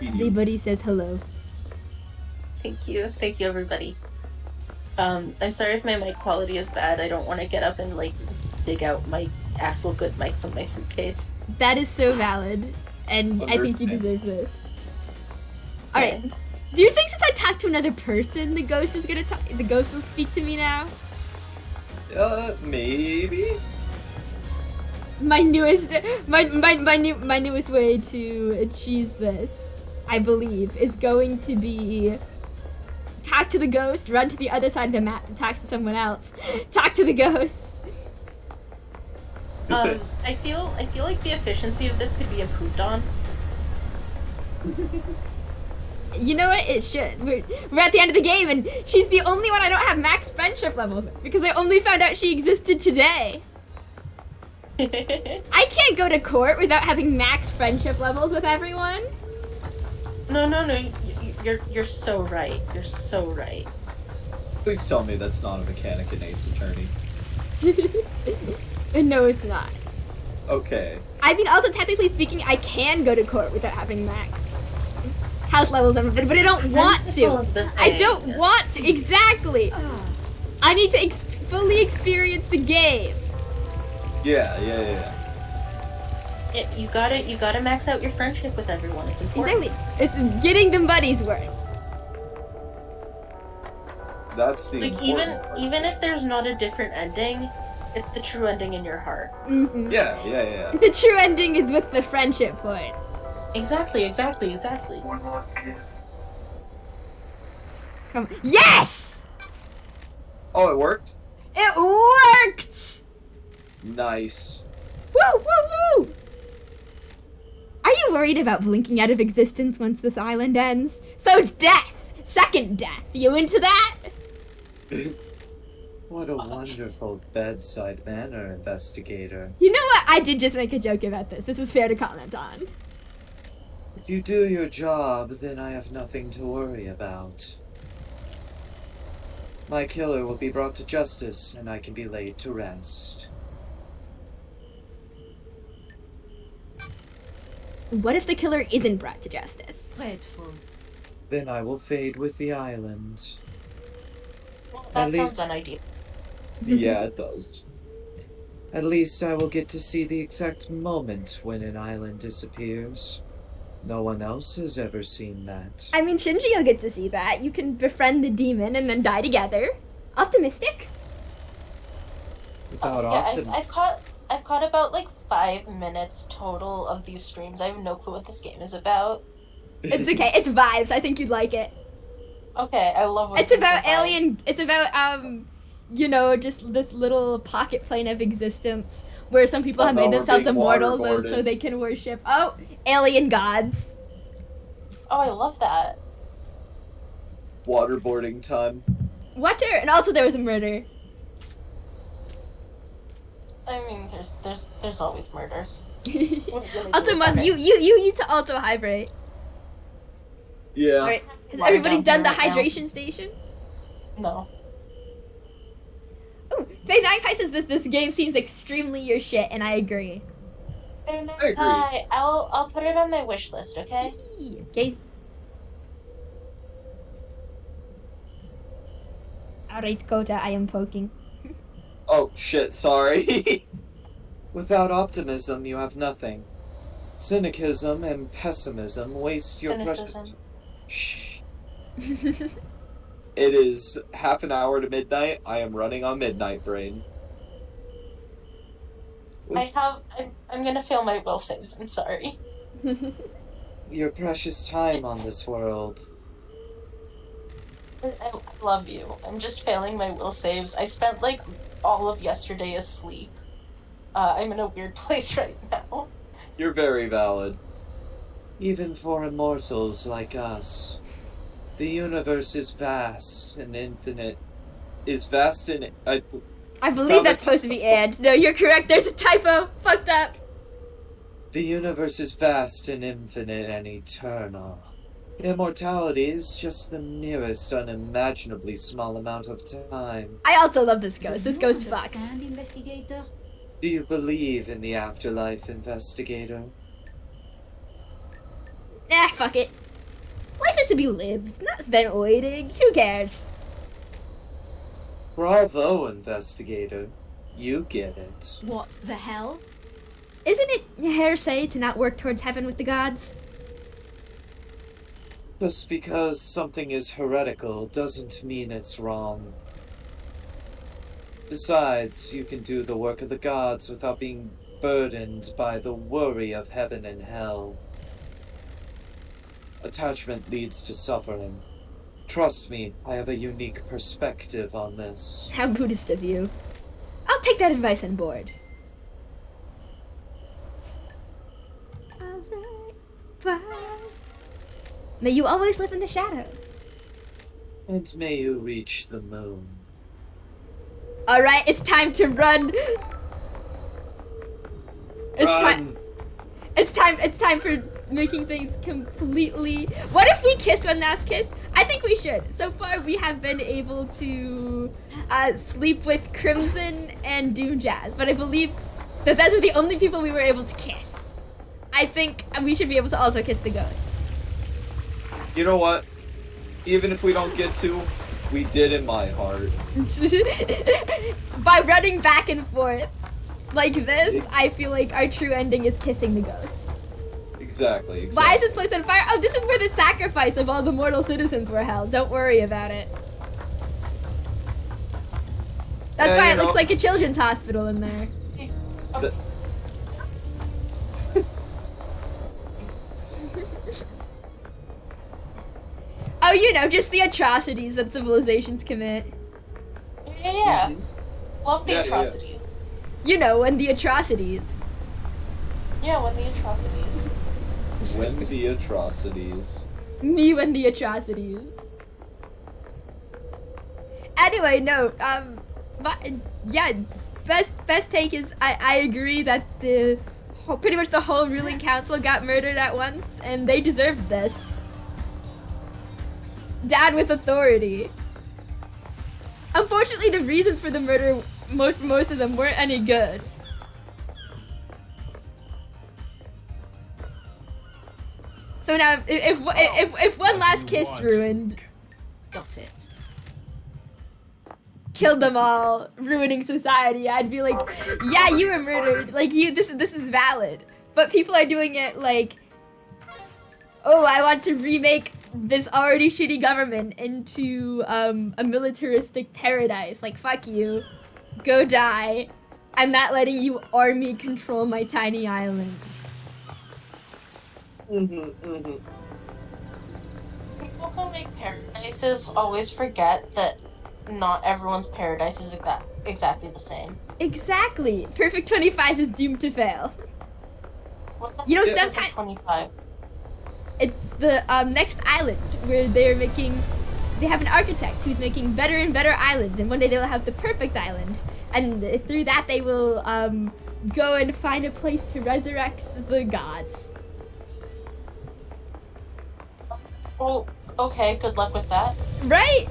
Everybody says hello. Thank you. Thank you, everybody. I'm sorry if my mic quality is bad. I don't want to get up and, like, dig out my actual good mic from my suitcase. That is so valid, and I think you deserve this. Alright. Okay. Do you think since I talked to another person, the ghost is gonna talk? The ghost will speak to me now? Maybe? My newest way to achieve this, I believe, is going to be talk to the ghost, run to the other side of the map to talk to someone else, talk to the ghost. I feel like the efficiency of this could be improved on. You know what? It should. We're at the end of the game, and she's the only one I don't have max friendship levels with, because I only found out she existed today. I can't go to court without having max friendship levels with everyone. No, you're so right. You're so right. Please tell me that's not a mechanic in Ace Attorney. No, it's not. Okay. I mean, also, technically speaking, I can go to court without having max house levels, but I don't want to. I don't want to. Exactly. I need to fully experience the game. Yeah. You gotta max out your friendship with everyone. It's important. Exactly. It's getting them buddies work. That's the Like important part. even if there's not a different ending, it's the true ending in your heart. Mm-hmm. Yeah. The true ending is with the friendship points. Exactly. Come. Yes! Oh, it worked? It worked! Nice. Woo! Are you worried about blinking out of existence once this island ends? So death! Second death! You into that? What a wonderful bedside manner, investigator. You know what? I did just make a joke about this. This is fair to comment on. If you do your job, then I have nothing to worry about. My killer will be brought to justice, and I can be laid to rest. What if the killer isn't brought to justice? Dreadful. Then I will fade with the island. Well, At that least- sounds unideal. Yeah, it does. At least I will get to see the exact moment when an island disappears. No one else has ever seen that. I mean, Shinji, you'll get to see that. You can befriend the demon and then die together. Optimistic. Without Yeah, I've caught about like 5 minutes total of these streams. I have no clue what this game is about. It's okay. It's vibes. I think you'd like it. Okay, I love when It's things about are vibes. alien. It's about just this little pocket plane of existence where some people Oh, have no, made we're themselves being immortal waterboarded. so they can worship alien gods. Oh, I love that. Waterboarding time. Water, and also there was a murder. I mean, there's always murders. Wouldn't really Also, do Mom, without you it. need to auto hydrate. Yeah. Alright, has Lying everybody down done the here right now. hydration station? No. Oh, Faye Magpie says that this game seems extremely your shit, and I agree. agree. Hi, I'll put it on my wish list, okay? Okay. Alright, Kota, I am poking. Oh, shit, sorry. Without optimism, you have nothing. Cynicism and pessimism waste your Cynicism. precious... Shh. It is half an hour to midnight. I am running on midnight brain. I'm gonna fail my will saves, I'm sorry. Your precious time on this world. I love you. I'm just failing my will saves. I spent like all of yesterday asleep. I'm in a weird place right now. You're very valid. Even for immortals like us. The universe is vast and infinite. Is vast and... I believe that's supposed to be and. No, you're correct. There's a typo. Fucked up. The universe is vast and infinite and eternal. Immortality is just the merest unimaginably small amount of time. I also love this ghost. This ghost fucks. Understand, investigator? Do you believe in the afterlife, investigator? Fuck it. Life is to be lived. It's not spent waiting. Who cares? Bravo, investigator. You get it. What the hell? Isn't it heresy to not work towards heaven with the gods? Just because something is heretical doesn't mean it's wrong. Besides, you can do the work of the gods without being burdened by the worry of heaven and hell. Attachment leads to suffering. Trust me, I have a unique perspective on this. How Buddhist of you. I'll take that advice on board. May you always live in the shadow. And may you reach the moon. Alright, it's time to run. Run! It's time for making things completely... What if we kiss one last kiss? I think we should. So far, we have been able to sleep with Crimson and Doom Jazz, but I believe that those are the only people we were able to kiss. I think we should be able to also kiss the ghost. You know what? Even if we don't get to, we did in my heart. By running back and forth like this, I feel like our true ending is kissing the ghost. Exactly. Why is this place on fire? Oh, this is where the sacrifice of all the mortal citizens were held. Don't worry about it. That's why it looks like a children's hospital in there. Oh, you know, just the atrocities that civilizations commit. Yeah. Love the atrocities. You know, when the atrocities. Yeah, when the atrocities. When the atrocities. Me when the atrocities. Anyway, no, but, yeah, best take is I agree that pretty much the whole ruling council got murdered at once, and they deserved this. Down with authority. Unfortunately, the reasons for the murder, most of them weren't any good. So now, if one last kiss ruined, Got it. killed them all, ruining society, I'd be like, yeah, you were murdered. Like this is valid. But people are doing it like, oh, I want to remake this already shitty government into a militaristic paradise. Like, fuck you, go die. I'm not letting you army control my tiny island. People who make paradises always forget that not everyone's paradise is exactly the same. Exactly. Perfect 25 is doomed to fail. You know, sometimes 25. It's the next island where they have an architect who's making better and better islands, and one day they'll have the perfect island, and through that they will go and find a place to resurrect the gods. Well, okay, good luck with that. Right?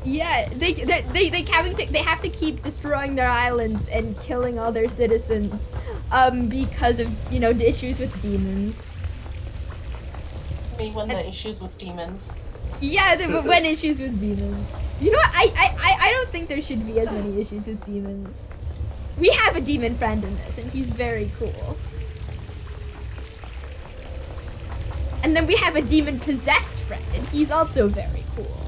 Yeah, they have to keep destroying their islands and killing all their citizens, because of, you know, the issues with demons. Me when the issues with demons. Yeah, when issues with demons. You know what? I don't think there should be as many issues with demons. We have a demon friend in this, and he's very cool. And then we have a demon-possessed friend, and he's also very cool.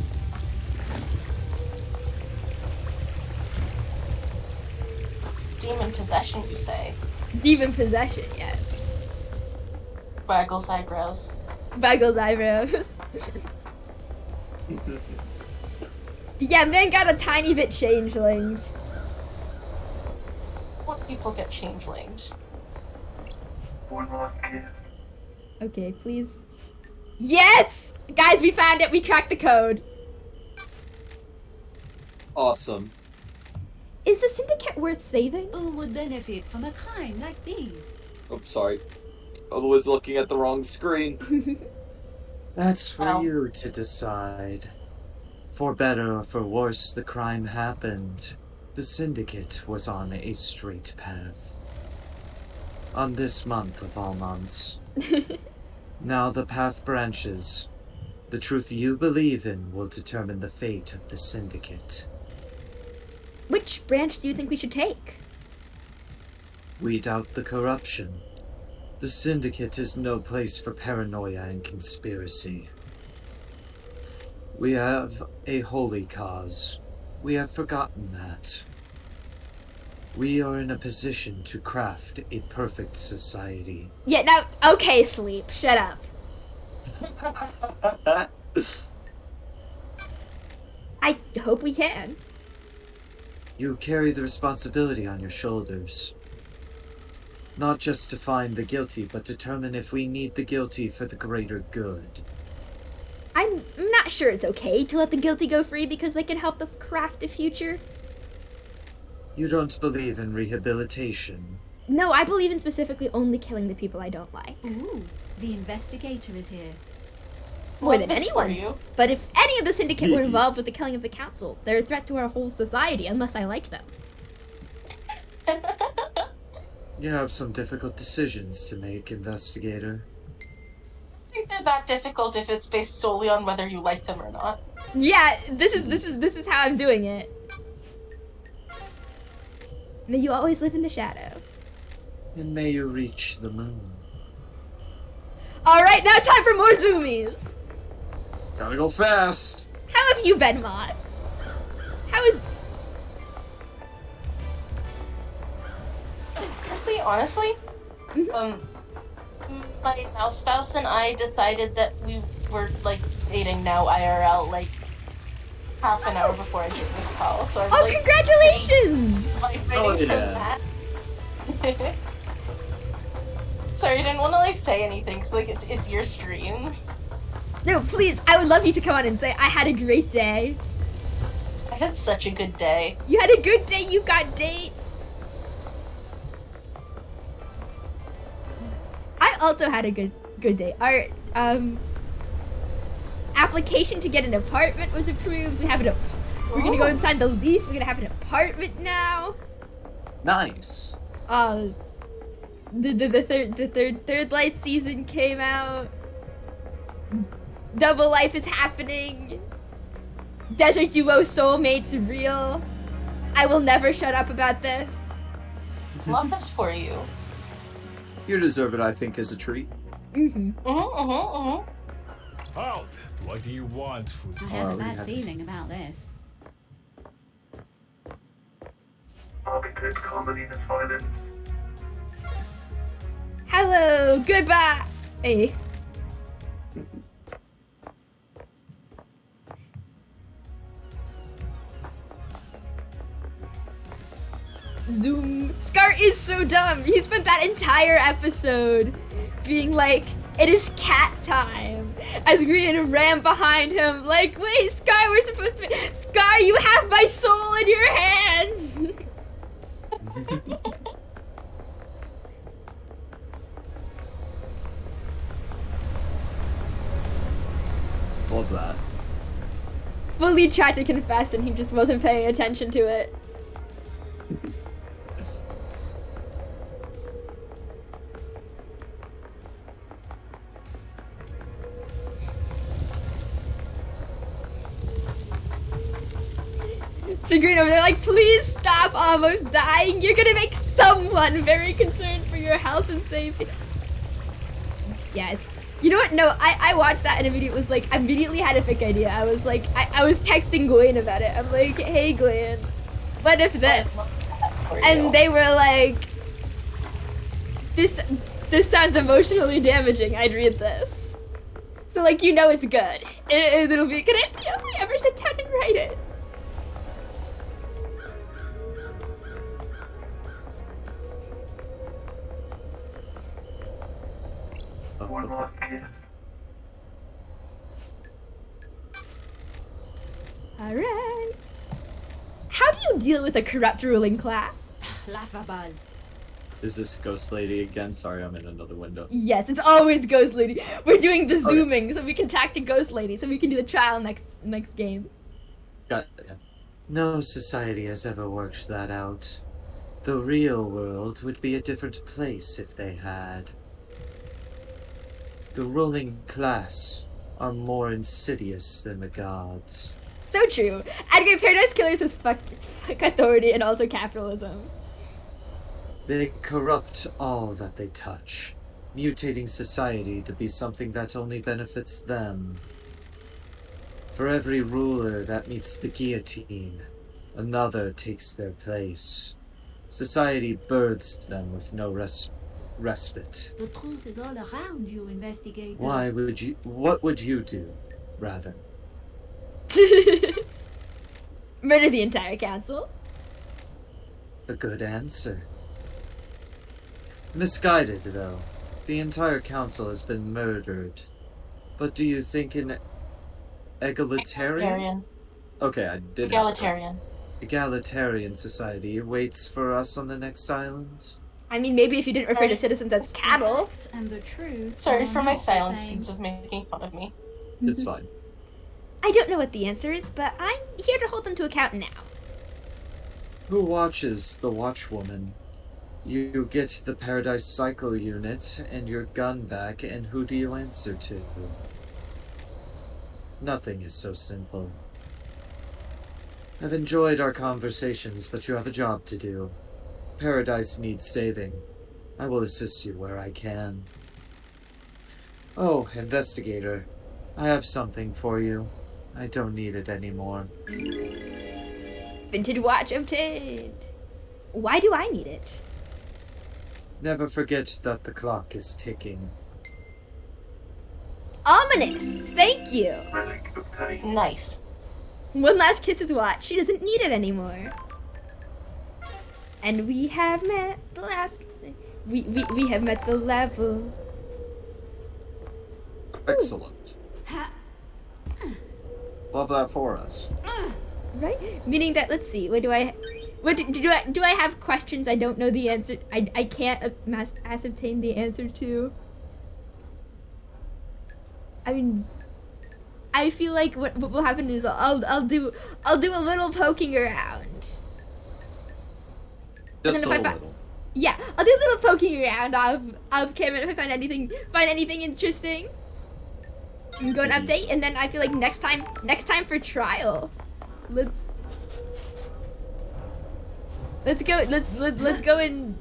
Demon possession, you say? Demon possession, yes. Waggles eyebrows. Waggles eyebrows. Yeah, man got a tiny bit changelinged. What people get changelinged? Okay, please. Yes! Guys, we found it. We cracked the code. Awesome. Is the syndicate worth saving? Who would benefit from a crime like these? Oh, sorry. I was looking at the wrong screen. That's for you to decide. For better or for worse, the crime happened. The syndicate was on a straight path. On this month of all months. Now the path branches. The truth you believe in will determine the fate of the syndicate. Which branch do you think we should take? Weed out the corruption. The syndicate is no place for paranoia and conspiracy. We have a holy cause. We have forgotten that. We are in a position to craft a perfect society. Yeah, now, okay, Sleep, shut up. I hope we can. You carry the responsibility on your shoulders. Not just to find the guilty, but determine if we need the guilty for the greater good. I'm not sure it's okay to let the guilty go free because they can help us craft a future. You don't believe in rehabilitation? No, I believe in specifically only killing the people I don't like. Ooh, the investigator is here. More than This for anyone. you. But if any of the syndicate were involved with the killing of the council, they're a threat to our whole society unless I like them. You have some difficult decisions to make, investigator. I think they're that difficult if it's based solely on whether you like them or not. Yeah, this is how I'm doing it. May you always live in the shadow. And may you reach the moon. Alright, now time for more zoomies! Gotta go fast! How have you been, Mod? How is... Honestly, my mouse spouse and I decided that we were, like, dating now IRL, like, half an hour before I did this call, so I'm Oh, like, congratulations! ready from that. Sorry, I didn't want to, like, say anything, because, like, it's your stream. No, please, I would love you to come on and say, I had a great day. I had such a good day. You had a good day, you got dates. I also had a good day. Our application to get an apartment was approved. We have we're gonna go inside the lease. We're gonna have an apartment now. Nice. The third light season came out. Double life is happening. Desert Duo soulmates real. I will never shut up about this. Love this for you. You deserve it, I think, as a treat. Halt! What do you want, food? I have a bad feeling about this. Hello, goodbye. Hey. Zoom. Scar is so dumb. He spent that entire episode being like, it is cat time. As Grian ran behind him, like, wait, Scar, we're supposed to be. Scar, you have my soul in your hands. Love that. Fully tried to confess and he just wasn't paying attention to it. So Green over there like, please stop almost dying. You're gonna make someone very concerned for your health and safety. Yes. You know what? No, I watched that and immediately had a fic idea. I was like, I was texting Gwen about it. I'm like, hey Gwen, what if this? And they were like, this sounds emotionally damaging. I'd read this. So like, you know it's good. It'll be a good idea if I ever sit down and write it. Alright. How do you deal with a corrupt ruling class? Laughable. Is this Ghost Lady again? Sorry, I'm in another window. Yes, it's always Ghost Lady. We're doing the zooming so we can talk to Ghost Lady so we can do the trial next game. Got it. No society has ever worked that out. The real world would be a different place if they had. The ruling class are more insidious than the gods. So true. Edgar Paradise Killer says fuck authority and also capitalism. They corrupt all that they touch, mutating society to be something that only benefits them. For every ruler that meets the guillotine, another takes their place. Society births them with no respite. The truth is all around you, investigator. What would you do, rather? Murder the entire council? A good answer. Misguided, though. The entire council has been murdered. But do you think an Egalitarian? Okay, I did. Egalitarian. Egalitarian society waits for us on the next island. I mean, maybe if you didn't refer to citizens as cattle. And the truth. Sorry are for my not the silence. same. Seems is making fun of me. It's fine. I don't know what the answer is, but I'm here to hold them to account now. Who watches the Watchwoman? You get the Paradise Cycle unit and your gun back, and who do you answer to? Nothing is so simple. I've enjoyed our conversations, but you have a job to do. Paradise needs saving. I will assist you where I can. Oh, investigator. I have something for you. I don't need it anymore. Vintage watch obtained. Why do I need it? Never forget that the clock is ticking. Ominous! Thank you! Nice. One last kiss's watch. She doesn't need it anymore. And we have met the last... We have met the level. Excellent. Love that for us. Right? Meaning that, let's see, what do I... do I have questions I don't know the answer? I can't ascertain the answer to. I mean, I feel like what will happen is I'll do a little poking around. Just a if little. Yeah, I'll do a little poking around of camera if I find anything interesting. Go and update, and then I feel like next time for trial, let's go and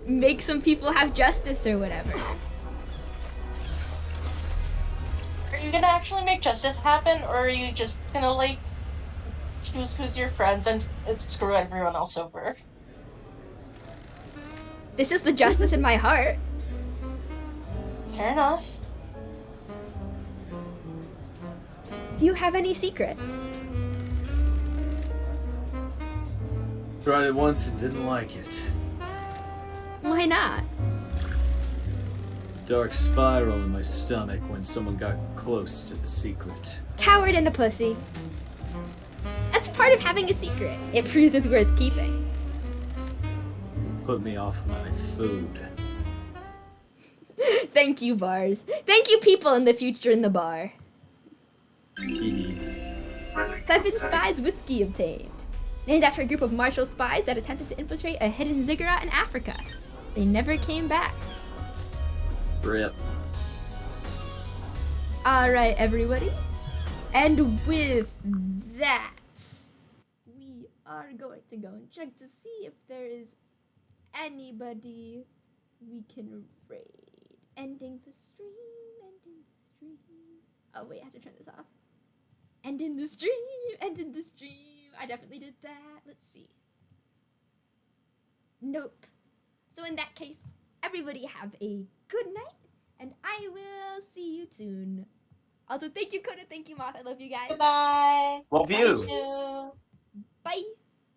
make some people have justice or whatever. Are you gonna actually make justice happen, or are you just gonna, like, choose who's your friends and screw everyone else over? This is the justice in my heart. Fair enough. Do you have any secrets? Tried it once and didn't like it. Why not? Dark spiral in my stomach when someone got close to the secret. Coward and a pussy. That's part of having a secret. It proves it's worth keeping. Put me off my food. Thank you, bars. Thank you, people in the future in the bar. 7 spies whiskey obtained. Named after a group of martial spies that attempted to infiltrate a hidden ziggurat in Africa. They never came back. Rip. Alright, everybody. And with that, we are going to go and check to see if there is anybody we can raid. Ending the stream. Oh wait, I have to turn this off. Ending the stream. I definitely did that. Let's see. Nope. So in that case, everybody have a good night, and I will see you soon. Also, thank you, Coda. Thank you, Moth. I love you guys. Goodbye. Love you. Bye. Bye.